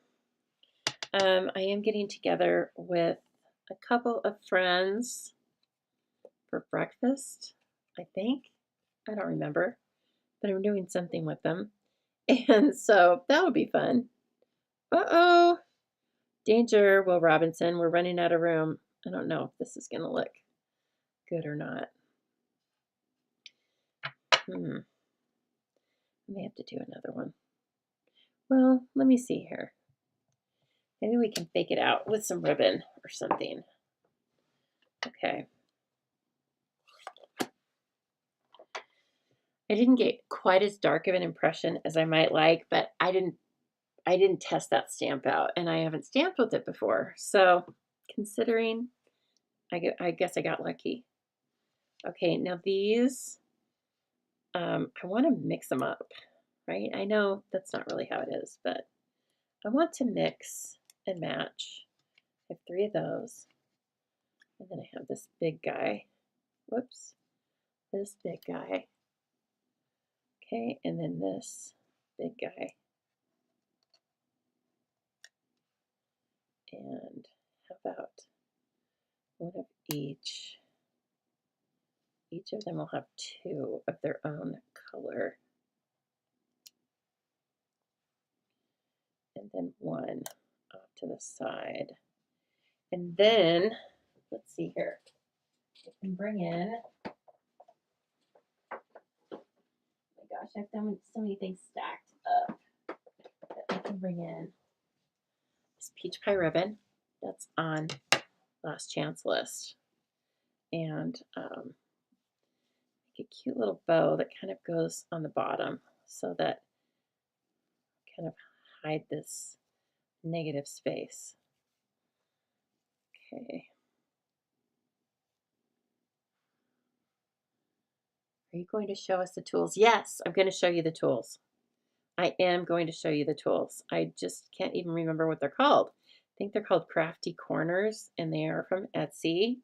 I am getting together with a couple of friends for breakfast, I think. I don't remember, but I'm doing something with them. And so that would be fun. Uh-oh. Danger, Will Robinson. We're running out of room. I don't know if this is going to look good or not. I may have to do another one. Well, let me see here. Maybe we can fake it out with some ribbon or something. Okay. I didn't get quite as dark of an impression as I might like, but I didn't test that stamp out, and I haven't stamped with it before. So considering, I guess I got lucky. Okay, now these, I want to mix them up, right? I know that's not really how it is, but I want to mix and match. I have 3 of those. And then I have this big guy. Whoops. This big guy. Okay, and then this big guy. And how about one of each? Each of them will have 2 of their own color. And then 1 off to the side. And then, let's see here. I can bring in, oh my gosh, I've done so many things stacked up that I can bring in this peach pie ribbon that's on last chance list. And a cute little bow that kind of goes on the bottom so that kind of hide this negative space. Okay. Are you going to show us the tools? Yes, I'm going to show you the tools. I am going to show you the tools. I just can't even remember what they're called. I think they're called Crafty Corners, and they are from Etsy.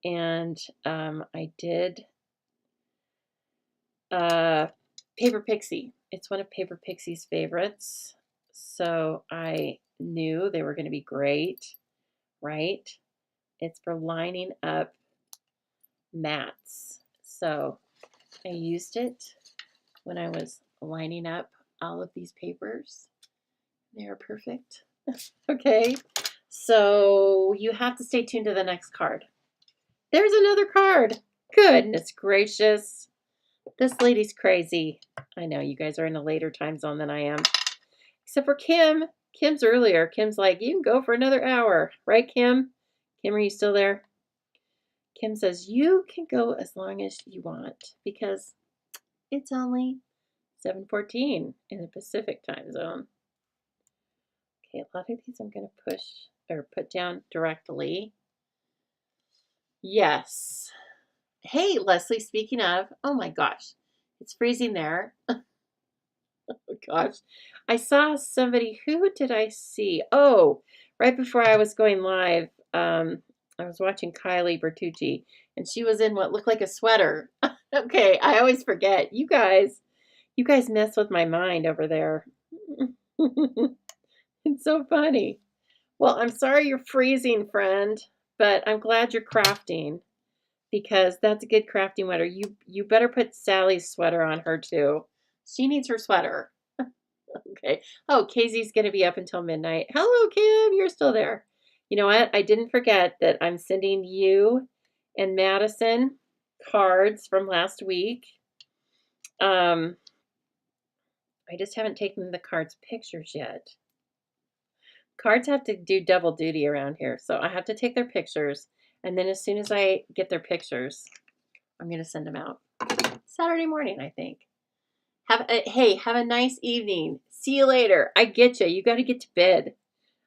And I did Paper Pixie. It's one of Paper Pixie's favorites. So I knew they were going to be great, right? It's for lining up mats. So I used it when I was lining up all of these papers. They are perfect. Okay, so you have to stay tuned to the next card. There's another card. Goodness gracious. This lady's crazy. I know you guys are in a later time zone than I am. Except for Kim. Kim's earlier. Kim's like, you can go for another hour. Right, Kim? Kim, are you still there? Kim says, you can go as long as you want because it's only 7:14 in the Pacific time zone. Okay, a lot of these I'm going to push or put down directly. Yes. Hey, Leslie, speaking of, oh my gosh, it's freezing there. Oh gosh. I saw somebody, who did I see? Oh, right before I was going live, I was watching Kylie Bertucci, and she was in what looked like a sweater. Okay, I always forget. You guys mess with my mind over there. It's so funny. Well, I'm sorry you're freezing, friend, but I'm glad you're crafting because that's a good crafting sweater. You better put Sally's sweater on her too. She needs her sweater. Okay. Oh, Casey's going to be up until midnight. Hello, Kim. You're still there. You know what? I didn't forget that I'm sending you and Madison cards from last week. I just haven't taken the cards pictures yet. Cards have to do double duty around here. So I have to take their pictures. And then as soon as I get their pictures, I'm going to send them out. Saturday morning, I think. Hey, have a nice evening. See you later. I get you. You got to get to bed.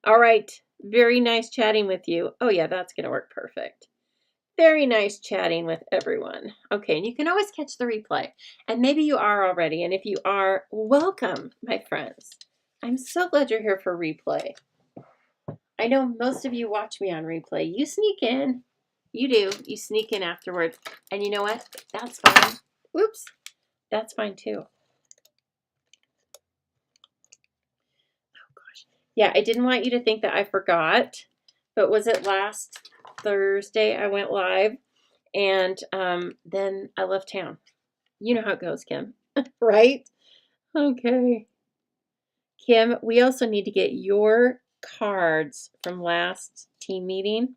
All right. Very nice chatting with you. Oh, yeah, that's going to work perfect. Very nice chatting with everyone. Okay, and you can always catch the replay. And maybe you are already. And if you are, welcome, my friends. I'm so glad you're here for replay. I know most of you watch me on replay. You sneak in. You do. You sneak in afterwards. And you know what? That's fine. Whoops. That's fine too. Yeah, I didn't want you to think that I forgot, but was it last Thursday I went live, and then I left town. You know how it goes, Kim, right? Okay. Kim, we also need to get your cards from last team meeting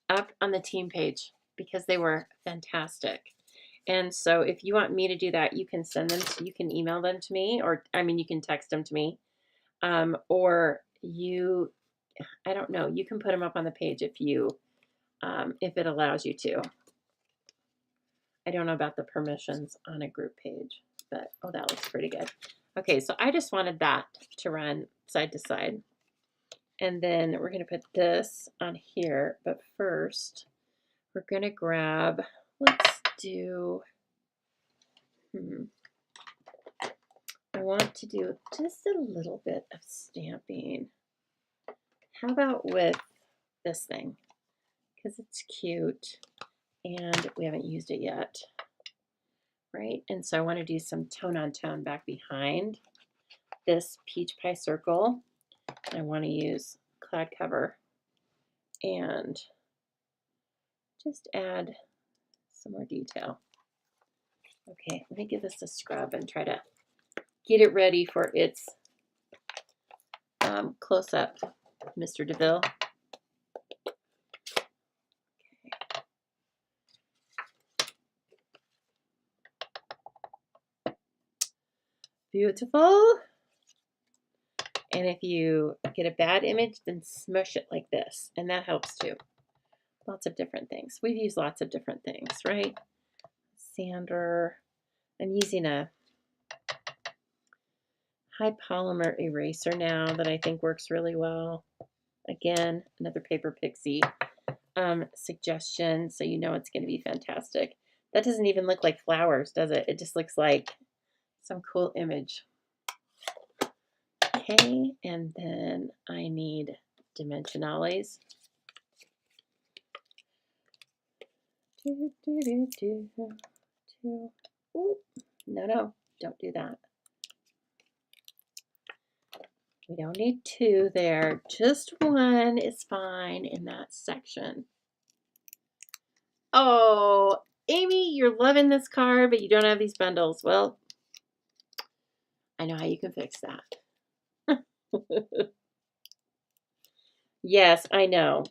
up on the team page because they were fantastic. And so if you want me to do that, you can send them, you can email them to me, or I mean, you can text them to me. Or you, I don't know, you can put them up on the page if it allows you to. I don't know about the permissions on a group page, but oh, that looks pretty good. Okay, so I just wanted that to run side to side. And then we're going to put this on here, but first we're going to grab, let's do, I want to do just a little bit of stamping. How about with this thing? Because it's cute and we haven't used it yet, right? And so I want to do some tone on tone back behind this peach pie circle. I want to use cloud cover and just add some more detail. Okay, let me give this a scrub and try to get it ready for its close-up, Mr. DeVille. Beautiful. And if you get a bad image, then smush it like this, and that helps too. Lots of different things. We've used lots of different things, right? Let's sander. I'm using a high polymer eraser now that I think works really well. Again, another Paper Pixie suggestion, so you know it's going to be fantastic. That doesn't even look like flowers, does it? It just looks like some cool image. Okay, and then I need dimensionales. Ooh, no, don't do that. We don't need 2 there. Just 1 is fine in that section. Oh, Amy, you're loving this card, but you don't have these bundles. Well, I know how you can fix that. Yes, I know.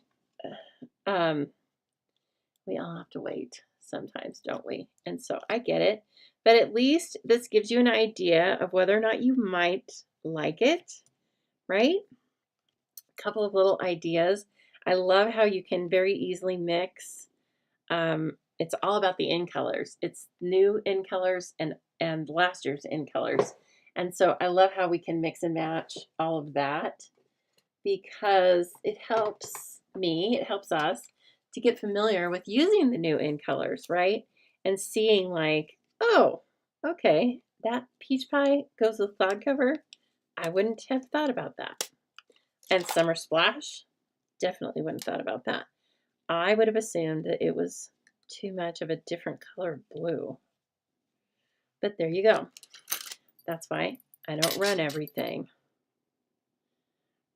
We all have to wait sometimes, don't we? And so I get it. But at least this gives you an idea of whether or not you might like it, right? A couple of little ideas. I love how you can very easily mix. It's all about the in colors. It's new in colors and last year's in colors. And so I love how we can mix and match all of that because it helps me, it helps us to get familiar with using the new in colors, right? And seeing like, oh, okay, that peach pie goes with cloud cover. I wouldn't have thought about that. And Summer Splash, definitely wouldn't have thought about that. I would have assumed that it was too much of a different color of blue. But there you go. That's why I don't run everything.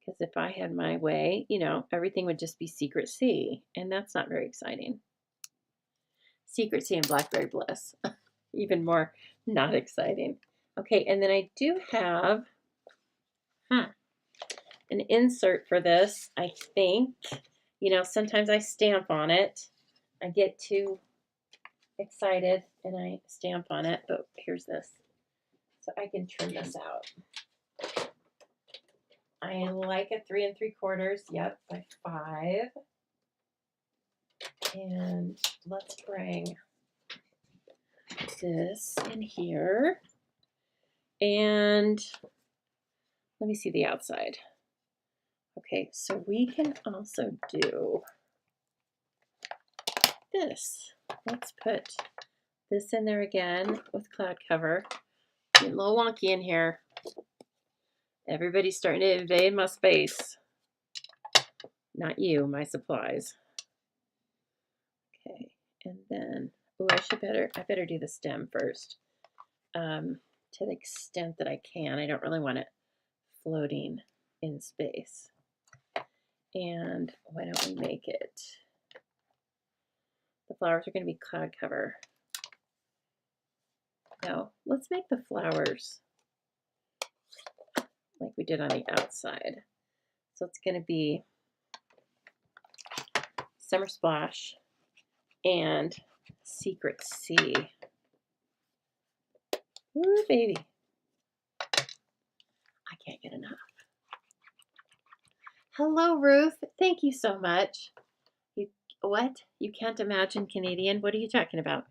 Because if I had my way, you know, everything would just be Secret C, and that's not very exciting. Secret C and Blackberry Bliss, even more not exciting. Okay, and then I do have an insert for this, I think. You know, sometimes I stamp on it. I get too excited and I stamp on it, but here's this. So I can trim this out. I like a 3 3/4, yep, by 5. And let's bring this in here. And let me see the outside. Okay, so we can also do this. Let's put this in there again with cloud cover. Getting a little wonky in here. Everybody's starting to invade my space. Not you, my supplies. Okay, and then, oh, I better do the stem first. To the extent that I can. I don't really want it floating in space. And why don't we make it? The flowers are going to be cloud cover. No, let's make the flowers like we did on the outside. So it's going to be Summer Splash and Secret C. Ooh, baby. I can't get enough. Hello, Ruth. Thank you so much. What? You can't imagine Canadian? What are you talking about?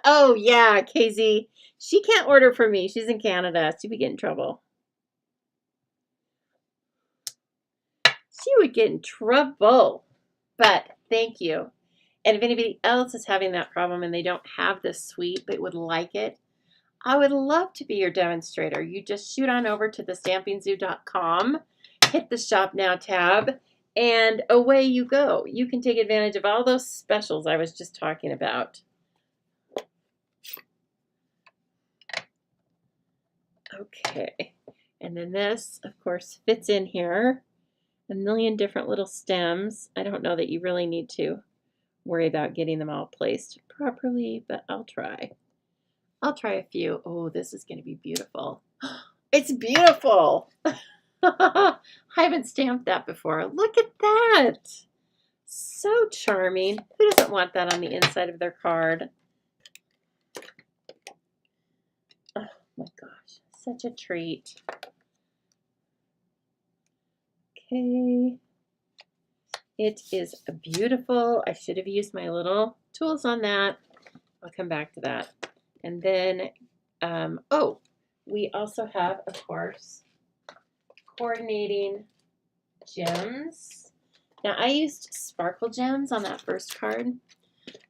Oh yeah, KZ. She can't order for me. She's in Canada. She would get in trouble. She would get in trouble. But thank you. And if anybody else is having that problem and they don't have this suite but would like it, I would love to be your demonstrator. You just shoot on over to thestampingzoo.com, hit the Shop Now tab, and away you go. You can take advantage of all those specials I was just talking about. Okay, and then this, of course, fits in here. A million different little stems. I don't know that you really need to worry about getting them all placed properly, but I'll try. I'll try a few. Oh, this is going to be beautiful. It's beautiful. I haven't stamped that before. Look at that. So charming. Who doesn't want that on the inside of their card? Oh my gosh, such a treat. Okay. It is beautiful. I should have used my little tools on that. I'll come back to that. And then, oh, we also have, of course, coordinating gems. Now, I used sparkle gems on that first card,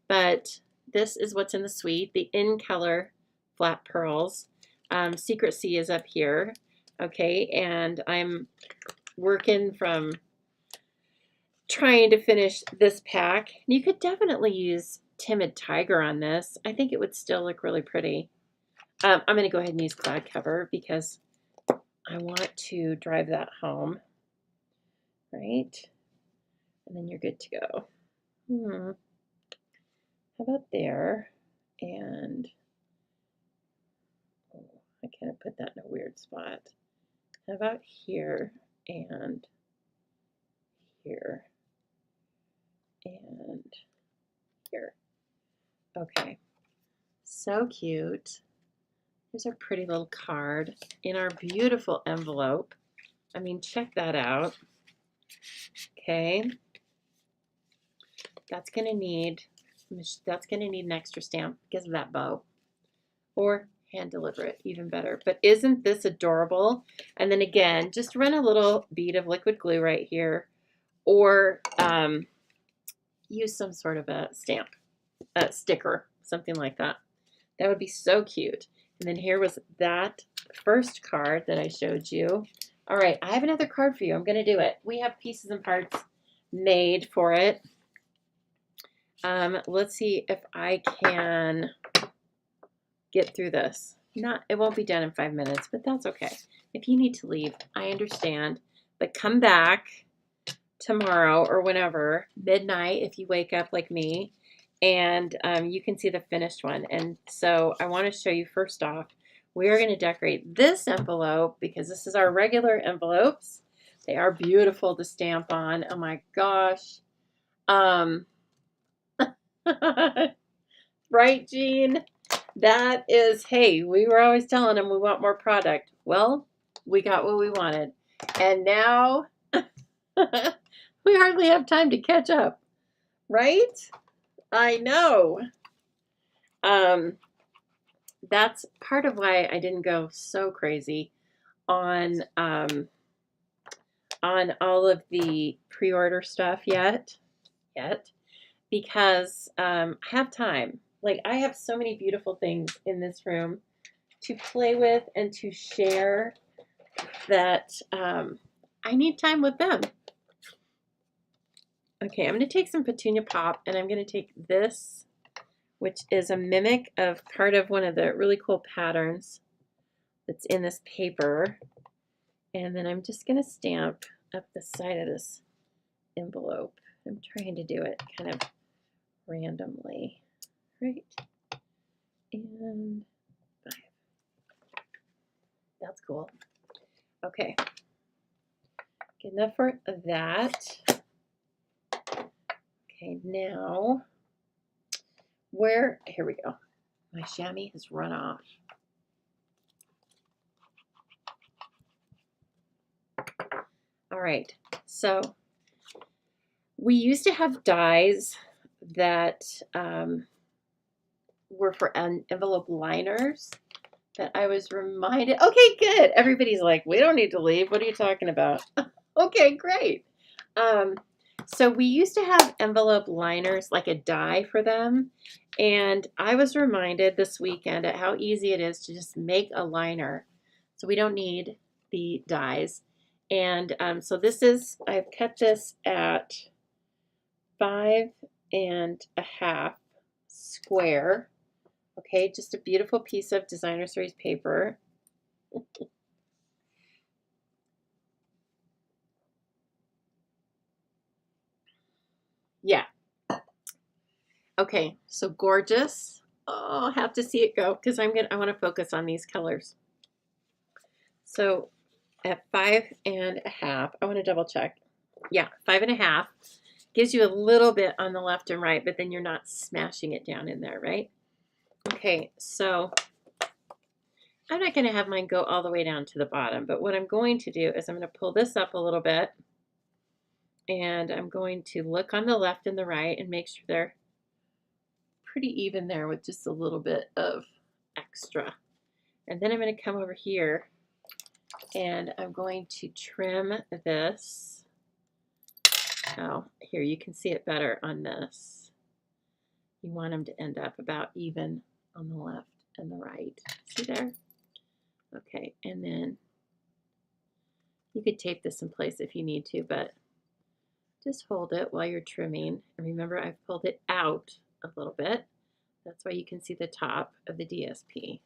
but this is what's in the suite, the in color flat pearls. Secret C is up here, okay, and I'm working from trying to finish this pack. You could definitely use Timid Tiger on this. I think it would still look really pretty. I'm going to go ahead and use Cloud Cover because I want to drive that home, right? And then you're good to go. How about there? And oh, I kind of put that in a weird spot. How about here and here and here? Okay, so cute. Here's our pretty little card in our beautiful envelope. I mean, check that out. Okay, that's gonna need an extra stamp because of that bow, or hand deliver it, even better. But isn't this adorable? And then again, just run a little bead of liquid glue right here, or use some sort of a stamp, a sticker, something like that. That would be so cute. And then here was that first card that I showed you. All right, I have another card for you. I'm going to do it. We have pieces and parts made for it. Let's see if I can get through this. It won't be done in 5 minutes, but that's okay. If you need to leave, I understand. But come back tomorrow or whenever, midnight, if you wake up like me, and you can see the finished one. And so I want to show you, first off, we're going to decorate this envelope because this is our regular envelopes. They are beautiful to stamp on. Oh my gosh. Right, Jean? That is, hey, we were always telling them we want more product. Well, we got what we wanted. And now we hardly have time to catch up, right? I know. That's part of why I didn't go so crazy on all of the pre-order stuff yet, because I have time. Like, I have so many beautiful things in this room to play with and to share that I need time with them. Okay, I'm going to take some Petunia Pop, and I'm going to take this, which is a mimic of part of one of the really cool patterns that's in this paper. And then I'm just going to stamp up the side of this envelope. I'm trying to do it kind of randomly, right? And 5. That's cool. Okay. Good enough for that. Okay, now, here we go. My chamois has run off. All right, so we used to have dies that were for envelope liners that I was reminded. Okay, good. Everybody's like, we don't need to leave. What are you talking about? Okay, great. So we used to have envelope liners, like a die for them. And I was reminded this weekend at how easy it is to just make a liner. So we don't need the dies. And so this is, I've cut this at 5.5 square. Okay, just a beautiful piece of designer series paper. Yeah. Okay, so gorgeous. Oh, I'll have to see it go because I want to focus on these colors. So at 5.5, I want to double check. Yeah, 5.5 gives you a little bit on the left and right, but then you're not smashing it down in there, right? Okay, so I'm not going to have mine go all the way down to the bottom, but what I'm going to do is I'm going to pull this up a little bit, And I'm going to look on the left and the right and make sure they're pretty even there with just a little bit of extra. And then I'm going to come over here and I'm going to trim this. Oh, here you can see it better on this. You want them to end up about even on the left and the right. See there? Okay, and then you could tape this in place if you need to, but just hold it while you're trimming. And remember, I've pulled it out a little bit. That's why you can see the top of the DSP.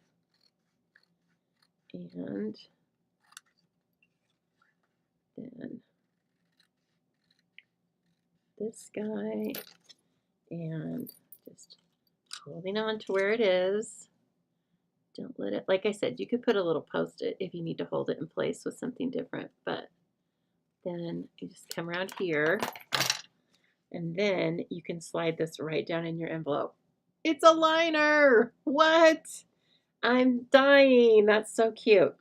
And then this guy, and just holding on to where it is. Don't let it, like I said, you could put a little post-it if you need to hold it in place with something different, but then you just come around here and then you can slide this right down in your envelope. It's a liner! What? I'm dying. That's so cute.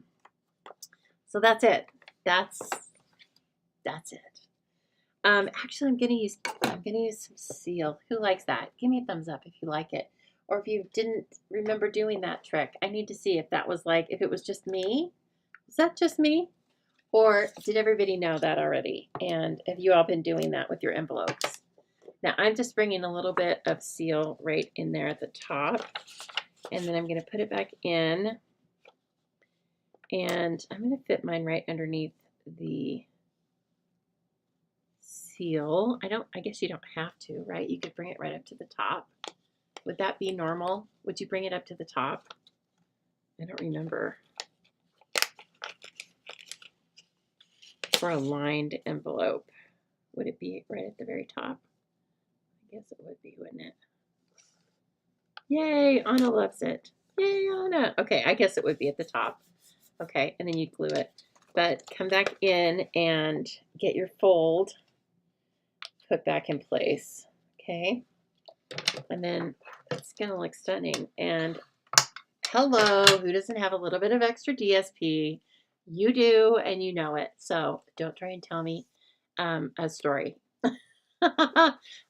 So that's it. That's it. Actually, I'm gonna use some seal. Who likes that? Give me a thumbs up if you like it. Or if you didn't remember doing that trick. I need to see if that was like, if it was just me. Was that just me? Or did everybody know that already? And have you all been doing that with your envelopes? Now I'm just bringing a little bit of seal right in there at the top. And then I'm going to put it back in. And I'm going to fit mine right underneath the seal. I guess you don't have to, right? You could bring it right up to the top. Would that be normal? Would you bring it up to the top? I don't remember. For a lined envelope, would it be right at the very top? I guess it would be, wouldn't it? Yay, Anna loves it. Yay, Anna. Okay, I guess it would be at the top. Okay, and then you glue it. But come back in and get your fold put back in place. Okay, and then it's gonna look stunning. And hello, who doesn't have a little bit of extra DSP? You do, and you know it. So don't try and tell me a story.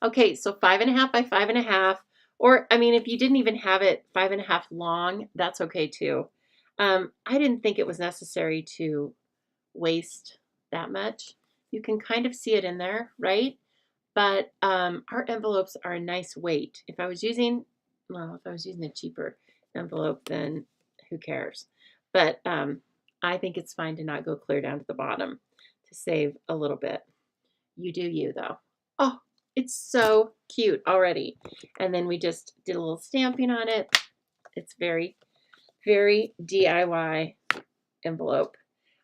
Okay, so 5.5 by 5.5, or I mean, if you didn't even have it 5.5 long, that's okay too. I didn't think it was necessary to waste that much. You can kind of see it in there, right? But our envelopes are a nice weight. If I was using a cheaper envelope, then who cares? But I think it's fine to not go clear down to the bottom to save a little bit. You do you, though. Oh, it's so cute already. And then we just did a little stamping on it. It's very, very DIY envelope.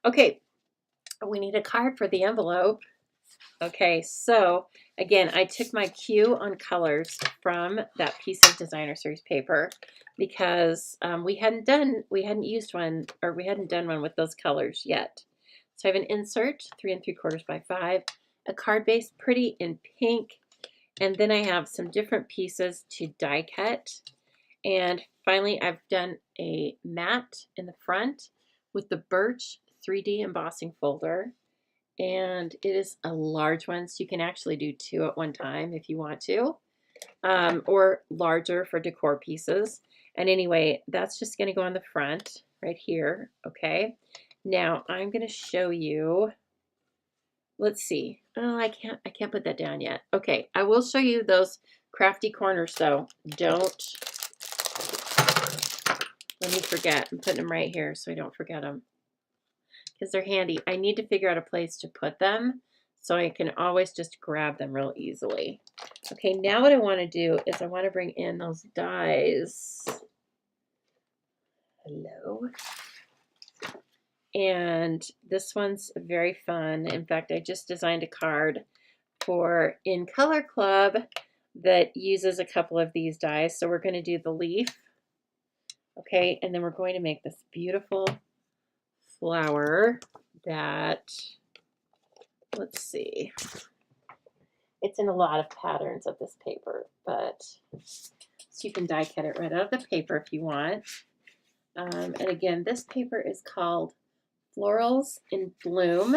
Okay, we need a card for the envelope. Okay, so again, I took my cue on colors from that piece of designer series paper because we hadn't done one with those colors yet. So I have an insert, 3 3/4 by 5, a card base pretty in pink, and then I have some different pieces to die cut. And finally, I've done a mat in the front with the birch 3D embossing folder. And it is a large one, so you can actually do 2 at one time if you want to, or larger for decor pieces. And anyway, that's just going to go on the front right here. Okay, now I'm going to show you. Let's see. Oh, I can't put that down yet. Okay, I will show you those crafty corners though. Don't let me forget. I'm putting them right here so I don't forget them, because they're handy. I need to figure out a place to put them so I can always just grab them real easily. Okay, now what I want to do is I want to bring in those dies. Hello. And this one's very fun. In fact, I just designed a card for In Color Club that uses a couple of these dies. So we're going to do the leaf. Okay, and then we're going to make this beautiful flower that, let's see, it's in a lot of patterns of this paper, but so you can die cut it right out of the paper if you want. And again, this paper is called Florals in Bloom.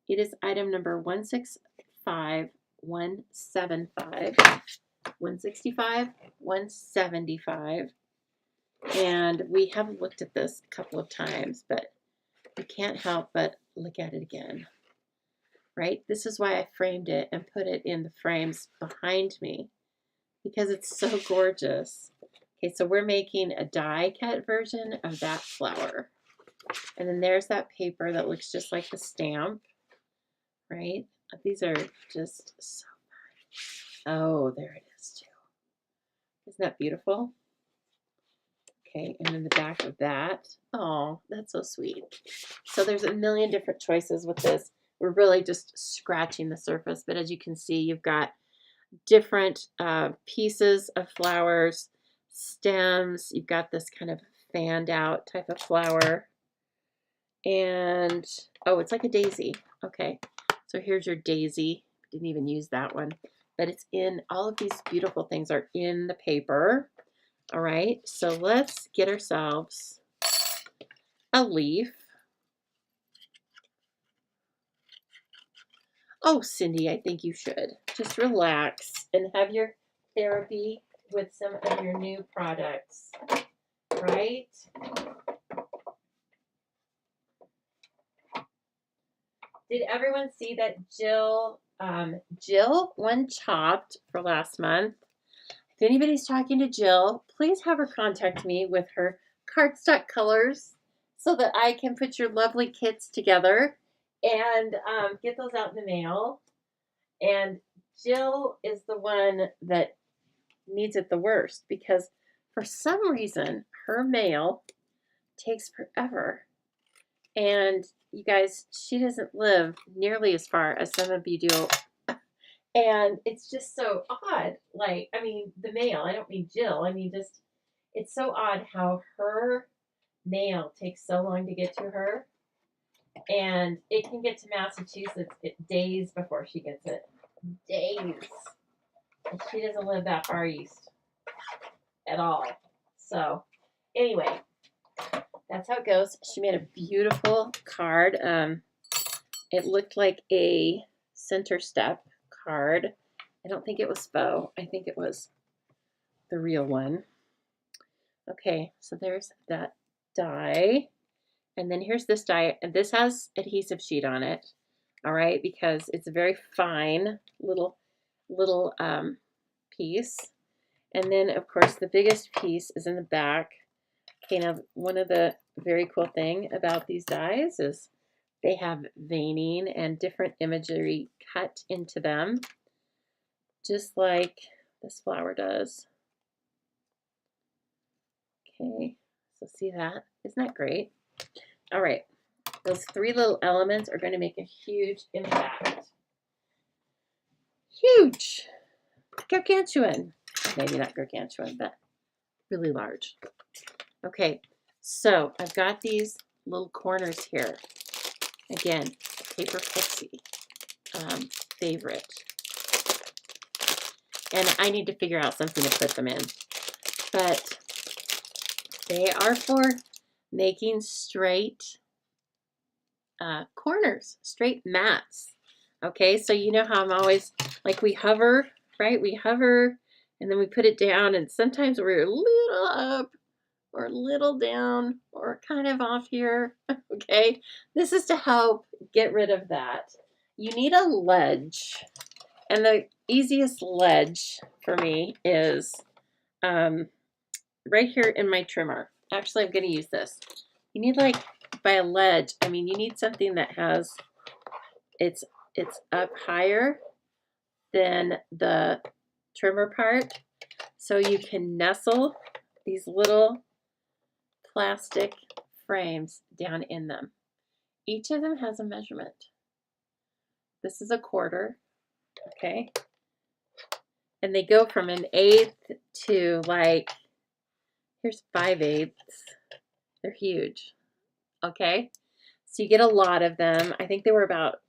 It is item number 165, 175, 165, 175. And we have looked at this a couple of times, but we can't help but look at it again, right? This is why I framed it and put it in the frames behind me, because it's so gorgeous. Okay, so we're making a die cut version of that flower. And then there's that paper that looks just like the stamp, right? These are just so nice. Oh, there it is too. Isn't that beautiful? Okay, and then the back of that. Oh, that's so sweet. So there's a million different choices with this. We're really just scratching the surface, but as you can see, you've got different pieces of flowers, stems. You've got this kind of fanned out type of flower. And, oh, it's like a daisy. Okay, so here's your daisy. Didn't even use that one. But it's in, all of these beautiful things are in the paper. All right, so let's get ourselves a leaf. Oh, Cindy, I think you should. Just relax and have your therapy with some of your new products, right? Did everyone see that Jill won Chopped for last month? If anybody's talking to Jill, please have her contact me with her cardstock colors so that I can put your lovely kits together and get those out in the mail. And Jill is the one that needs it the worst because for some reason her mail takes forever. And you guys, she doesn't live nearly as far as some of you do. And it's just so odd. Like, I mean, the mail, I don't mean Jill. I mean, just, it's so odd how her mail takes so long to get to her. And it can get to Massachusetts days before she gets it. Days. And she doesn't live that far east at all. So, anyway, that's how it goes. She made a beautiful card. It looked like a center step card. I don't think it was faux. I think it was the real one. Okay, so there's that die. And then here's this die. And this has adhesive sheet on it. All right, because it's a very fine little piece. And then, of course, the biggest piece is in the back. Okay, now one of the very cool thing about these dies is they have veining and different imagery cut into them, just like this flower does. Okay, so see that? Isn't that great? All right, those three little elements are going to make a huge impact. Huge! Gargantuan. Maybe not gargantuan, but really large. Okay, so I've got these little corners here. Again, paper pixie favorite. And I need to figure out something to put them in. But they are for making straight corners, straight mats. Okay, so you know how I'm always, like we hover, right? We hover and then we put it down and sometimes we're a little up or a little down or kind of off here. Okay, this is to help get rid of that. You need a ledge. And the easiest ledge for me is right here in my trimmer. Actually, I'm going to use this. You need, like, by a ledge, I mean, you need something that has, it's up higher than the trimmer part. So you can nestle these little plastic frames down in them. Each of them has a measurement. This is a quarter, okay? And they go from 1/8 to like, here's 5/8. They're huge, okay? So you get a lot of them. I think they were about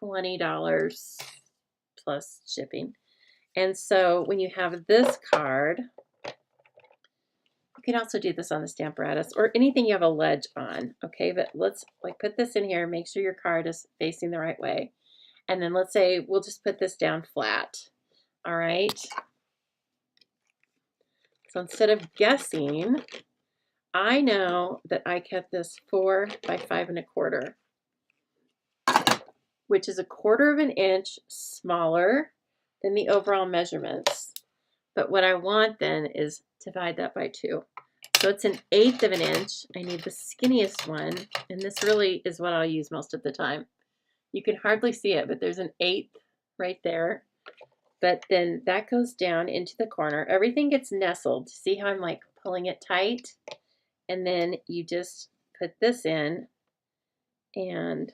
$20 plus shipping. And so when you have this card, you can also do this on the Stamparatus or anything you have a ledge on, okay? But let's like put this in here, make sure your card is facing the right way. And then let's say we'll just put this down flat. All right. So instead of guessing, I know that I cut this 4 by 5 1/4, which is 1/4 of an inch smaller than the overall measurements. But what I want then is to divide that by 2. So it's 1/8 of an inch. I need the skinniest one, and this really is what I'll use most of the time. You can hardly see it, but there's 1/8 right there. But then that goes down into the corner. Everything gets nestled. See how I'm like pulling it tight? And then you just put this in, and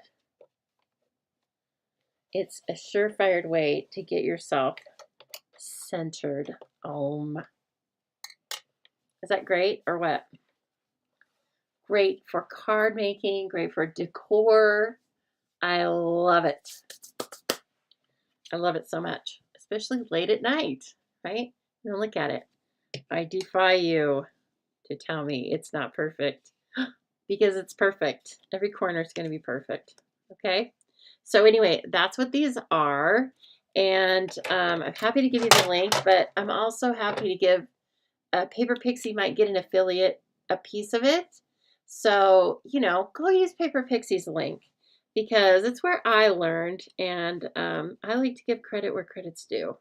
it's a surefire way to get yourself centered. Is that great or what? Great for card making, great for decor. I love it. I love it so much, especially late at night, right? Now look at it. I defy you to tell me it's not perfect, because it's perfect. Every corner is going to be perfect. Okay. So anyway, that's what these are. And I'm happy to give you the link, but I'm also happy to give Paper Pixie might get an affiliate a piece of it. So, you know, go use Paper Pixie's link, because it's where I learned, and I like to give credit where credit's due.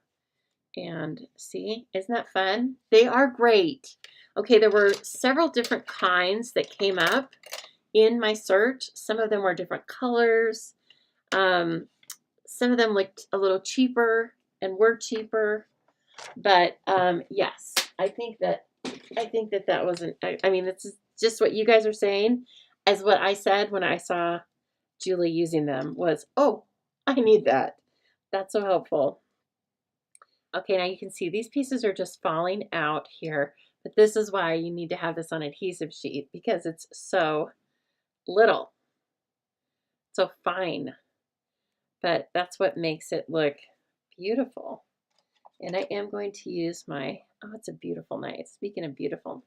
And see, isn't that fun? They are great. Okay, there were several different kinds that came up in my search. Some of them were different colors. Some of them looked a little cheaper and were cheaper. But yes, I think that that wasn't. I mean, it's just what you guys are saying, as what I said when I saw Julie using them was, oh, I need that. That's so helpful. Okay, now you can see these pieces are just falling out here, but this is why you need to have this on adhesive sheet, because it's so little, so fine. But that's what makes it look beautiful. And I am going to use my, oh, it's a beautiful night. Speaking of beautiful,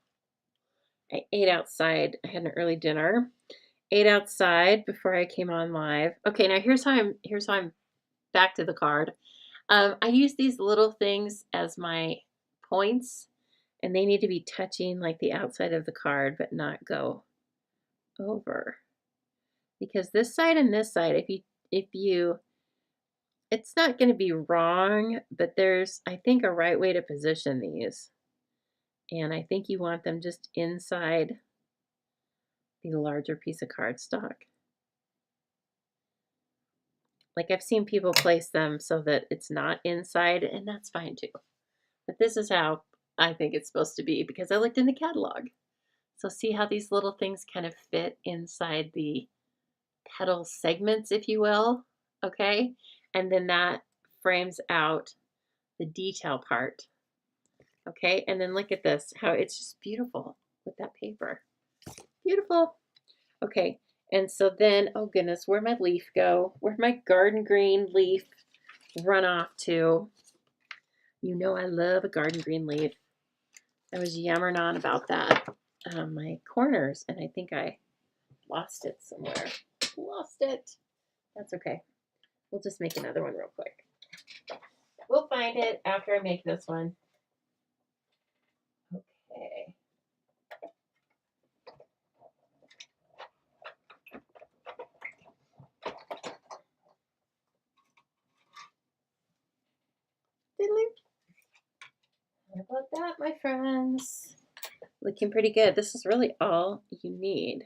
I ate outside. I had an early dinner. Ate outside before I came on live. Okay, now here's how I'm back to the card. I use these little things as my points, and they need to be touching like the outside of the card, but not go over. Because this side and this side, if you it's not going to be wrong, but there's, I think, a right way to position these. And I think you want them just inside the larger piece of cardstock. Like, I've seen people place them so that it's not inside, and that's fine too. But this is how I think it's supposed to be, because I looked in the catalog. So see how these little things kind of fit inside the petal segments, if you will, okay? And then that frames out the detail part, okay? And then look at this, how it's just beautiful with that paper. Beautiful. Okay, and so then, oh goodness, where'd my leaf go? Where'd my garden green leaf run off to? You know I love a garden green leaf. I was yammering on about that on my corners, and I think I lost it somewhere. Lost it. That's okay. We'll just make another one real quick. We'll find it after I make this one. Okay. How about that, my friends? Looking pretty good. This is really all you need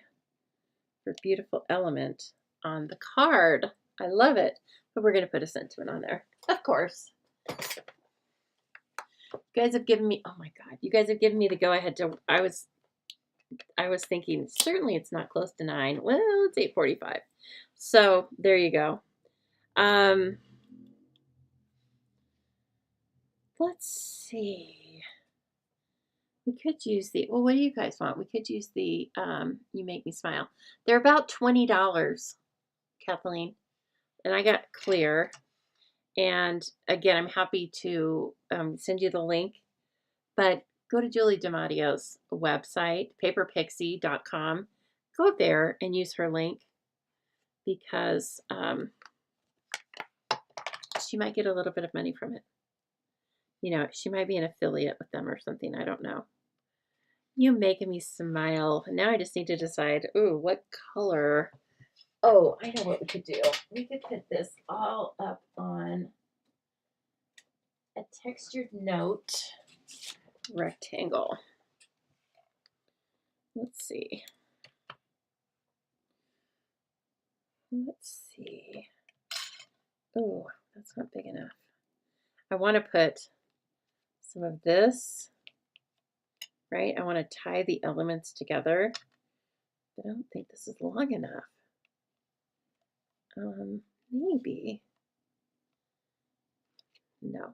for a beautiful element on the card. I love it. But we're going to put a sentiment on there, of course. You guys have given me, oh my God, you guys have given me the go ahead to, I was thinking, certainly it's not close to 9. Well, it's 8:45. So there you go. Let's see. We could use the, well, what do you guys want? We could use the, You Make Me Smile. They're about $20, Kathleen. And I got clear. And again, I'm happy to send you the link. But go to Julie DiMattio's website, paperpixie.com. Go there and use her link, because she might get a little bit of money from it. You know, she might be an affiliate with them or something. I don't know. You making me smile. Now I just need to decide, ooh, what color? Oh, I know what we could do. We could put this all up on a textured note rectangle. Let's see. Let's see. Oh, that's not big enough. I want to put some of this, right? I want to tie the elements together, but I don't think this is long enough. Maybe. No.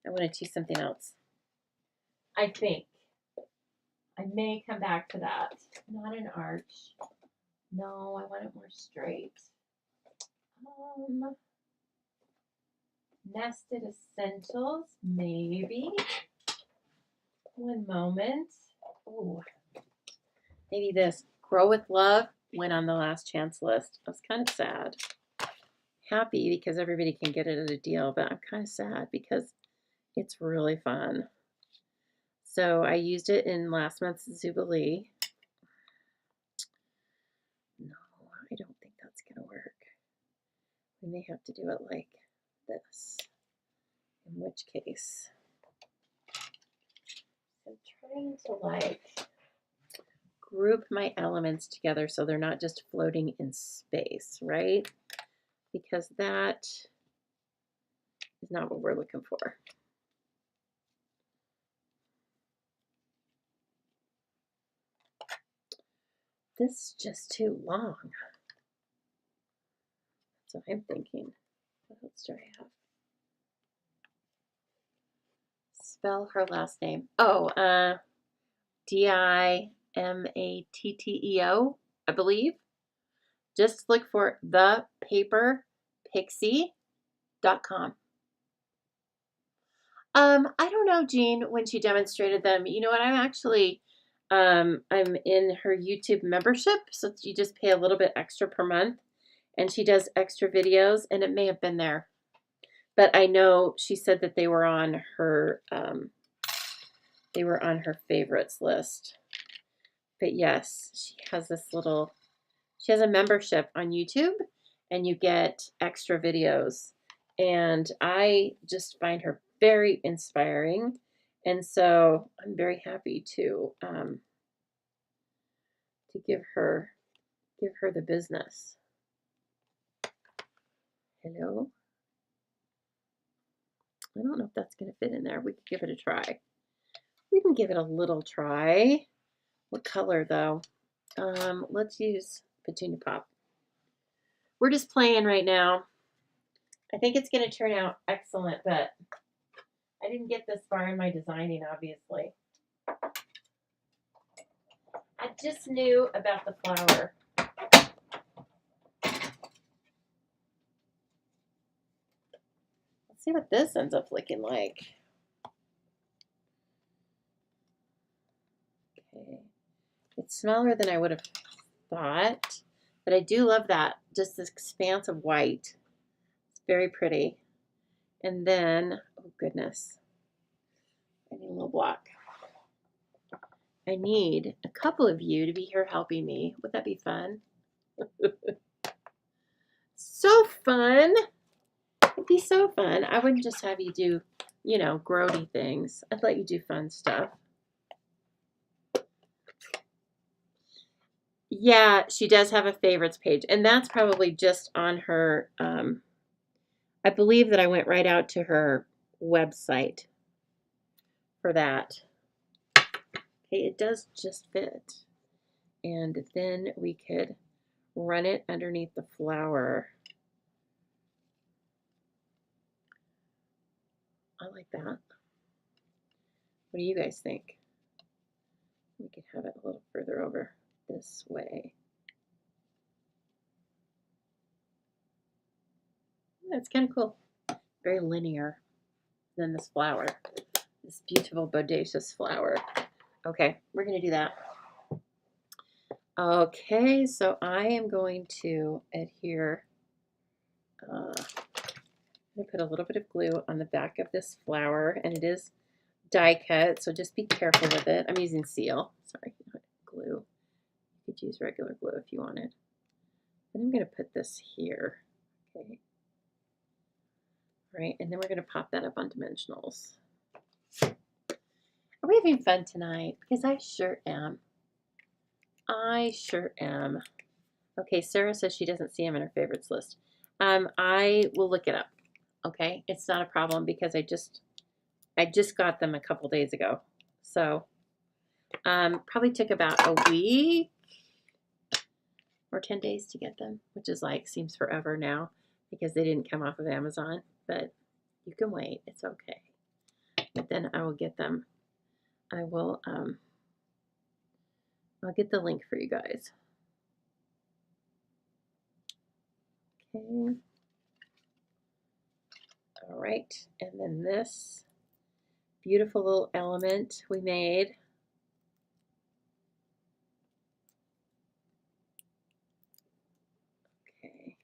I want to do something else. I think. I may come back to that. Not an arch. No, I want it more straight. Nested essentials, maybe. One moment. Oh, maybe this. Grow with Love went on the last chance list. I was kind of sad. Happy because everybody can get it at a deal, but I'm kind of sad because it's really fun. So I used it in last month's Zoobilee. No, I don't think that's going to work. We may have to do it like this, in which case I'm trying to like group my elements together so they're not just floating in space, right? Because that is not what we're looking for. This is just too long. That's what I'm thinking. What else do I have? Spell her last name. Oh, Dimatteo, I believe. Just look for thepaperpixie.com. I don't know, Jean, when she demonstrated them. You know what? I'm actually, I'm in her YouTube membership, so you just pay a little bit extra per month, and she does extra videos, and it may have been there. But I know she said that they were on her favorites list. But yes, she has she has a membership on YouTube, and you get extra videos. And I just find her very inspiring. And so I'm very happy to give her the business. Hello. I don't know if that's going to fit in there. We could give it a try. We can give it a little try. What color though? Let's use Petunia Pop. We're just playing right now. I think it's going to turn out excellent, but I didn't get this far in my designing, obviously. I just knew about the flower. Let's see what this ends up looking like. Okay. It's smaller than I would have thought, but I do love that. Just this expanse of white. It's very pretty. And then, oh goodness, I need a little block. I need a couple of you to be here helping me. Would that be fun? So fun. It'd be so fun. I wouldn't just have you do, you know, grody things. I'd let you do fun stuff. Yeah, she does have a favorites page, and that's probably just on her, I believe that I went right out to her website for that. Okay, it does just fit. And then we could run it underneath the flower. I like that. What do you guys think? We could have it a little further over this way. That's kind of cool. Very linear. Then this flower, this beautiful bodacious flower. Okay, we're going to do that. Okay, so I am going to adhere going to put a little bit of glue on the back of this flower, and it is die cut, so just be careful with it. I'm using seal. Sorry, not glue. You could use regular glue if you wanted. And I'm going to put this here. Okay. All right, and then we're going to pop that up on dimensionals. Are we having fun tonight? Because I sure am. I sure am. Okay, Sarah says she doesn't see them in her favorites list. I will look it up. Okay, it's not a problem because I just got them a couple days ago. So probably took about a week or 10 days to get them, which is like seems forever now because they didn't come off of Amazon, but you can wait. It's okay. But then I will get them. I will I'll get the link for you guys. Okay. All right, and then this beautiful little element we made. Okay,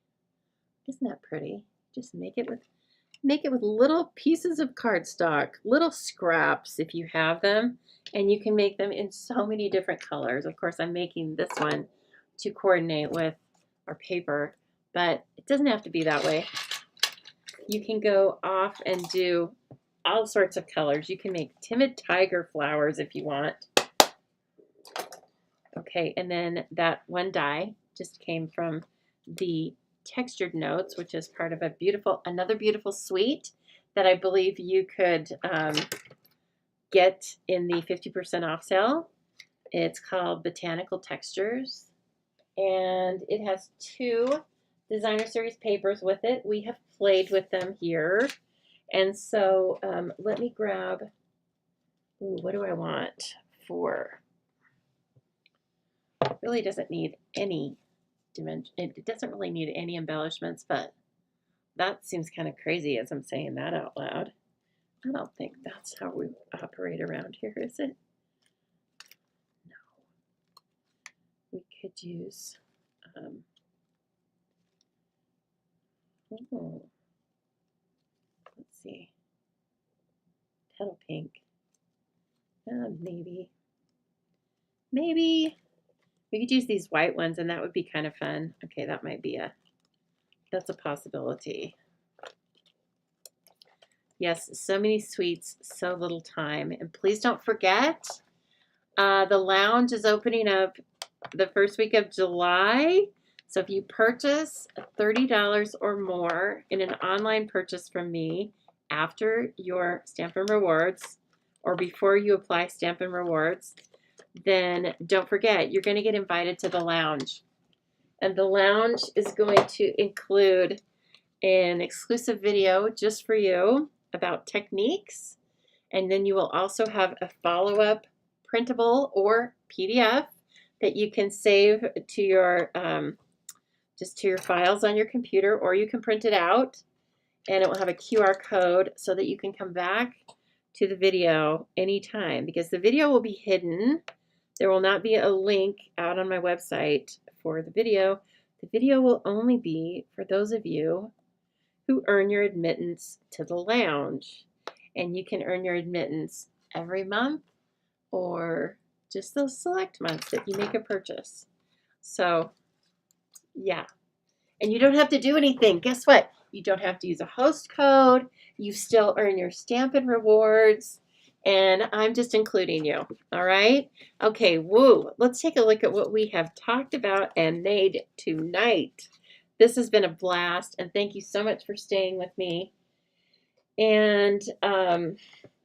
isn't that pretty? Just make it with little pieces of cardstock, little scraps if you have them, and you can make them in so many different colors. Of course, I'm making this one to coordinate with our paper, but it doesn't have to be that way. You can go off and do all sorts of colors. You can make timid tiger flowers if you want. Okay, and then that one die just came from the textured notes, which is part of another beautiful suite that I believe you could get in the 50% off sale. It's called Botanical Textures, and it has 2 designer series papers with it. We have played with them here, and so let me grab, what do I want for, it really doesn't need any dimension, it doesn't really need any embellishments, but that seems kind of crazy as I'm saying that out loud. I don't think that's how we operate around here, is it? No. We could use, let's see, petal pink. Maybe we could use these white ones, and that would be kind of fun. Okay, that might be that's a possibility. Yes, so many sweets, so little time. And please don't forget, the lounge is opening up the first week of July. So if you purchase $30 or more in an online purchase from me after your Stampin' Rewards or before you apply Stampin' Rewards, then don't forget, you're going to get invited to the lounge. And the lounge is going to include an exclusive video just for you about techniques. And then you will also have a follow-up printable or PDF that you can save to your just to your files on your computer, or you can print it out, and it will have a QR code so that you can come back to the video anytime, because the video will be hidden. There will not be a link out on my website for the video. The video will only be for those of you who earn your admittance to the lounge. And you can earn your admittance every month or just those select months that you make a purchase. So, yeah. And you don't have to do anything. Guess what? You don't have to use a host code. You still earn your Stampin' Rewards. And I'm just including you. All right? Okay, woo. Let's take a look at what we have talked about and made tonight. This has been a blast, and thank you so much for staying with me and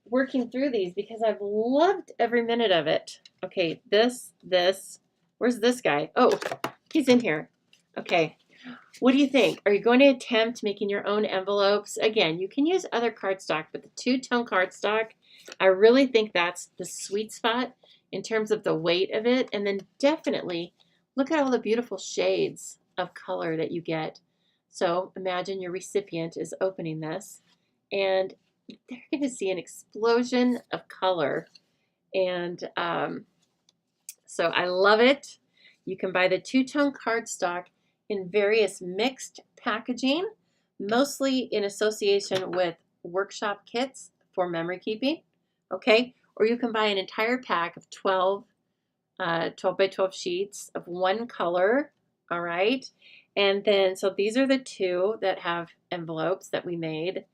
working through these, because I've loved every minute of it. Okay, this, where's this guy? Oh, he's in here. Okay, what do you think? Are you going to attempt making your own envelopes? Again, you can use other cardstock, but the two-tone cardstock, I really think that's the sweet spot in terms of the weight of it. And then definitely look at all the beautiful shades of color that you get. So imagine your recipient is opening this, and they're going to see an explosion of color. And so I love it. You can buy the two-tone cardstock in various mixed packaging. mostly in association with workshop kits for memory keeping, okay? Or you can buy an entire pack of 12 by 12 sheets of one color, all right? And then, so these are the two that have envelopes that we made.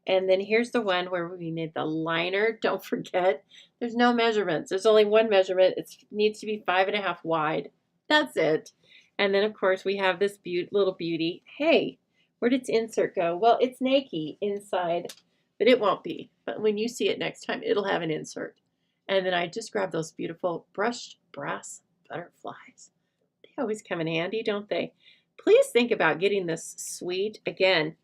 And then here's the one where we made the liner. Don't forget, there's no measurements. There's only one measurement. It needs to be 5.5 wide. That's it. And then, of course, we have this little beauty. Hey, where did its insert go? Well, it's naked inside, but it won't be. But when you see it next time, it'll have an insert. And then I just grabbed those beautiful brushed brass butterflies. They always come in handy, don't they? Please think about getting this suite. Again,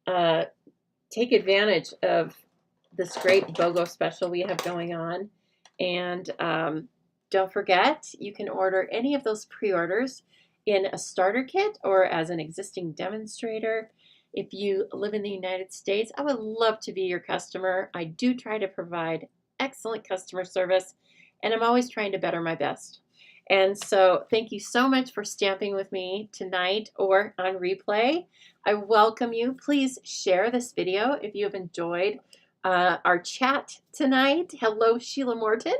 take advantage of this great BOGO special we have going on. And don't forget, you can order any of those pre-orders in a starter kit or as an existing demonstrator. If you live in the United States, I would love to be your customer. I do try to provide excellent customer service, and I'm always trying to better my best. And so thank you so much for stamping with me tonight or on replay. I welcome you. Please share this video if you have enjoyed our chat tonight. Hello, Sheila Morton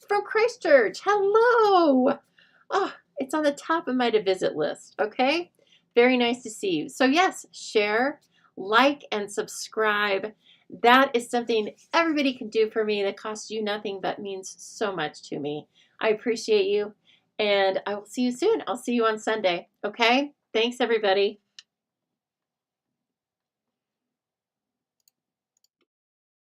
from Christchurch. Hello. Oh, it's on the top of my to visit list. Okay. Very nice to see you. So yes, share, like, and subscribe. That is something everybody can do for me that costs you nothing but means so much to me. I appreciate you, and I will see you soon. I'll see you on Sunday. Okay? Thanks, everybody.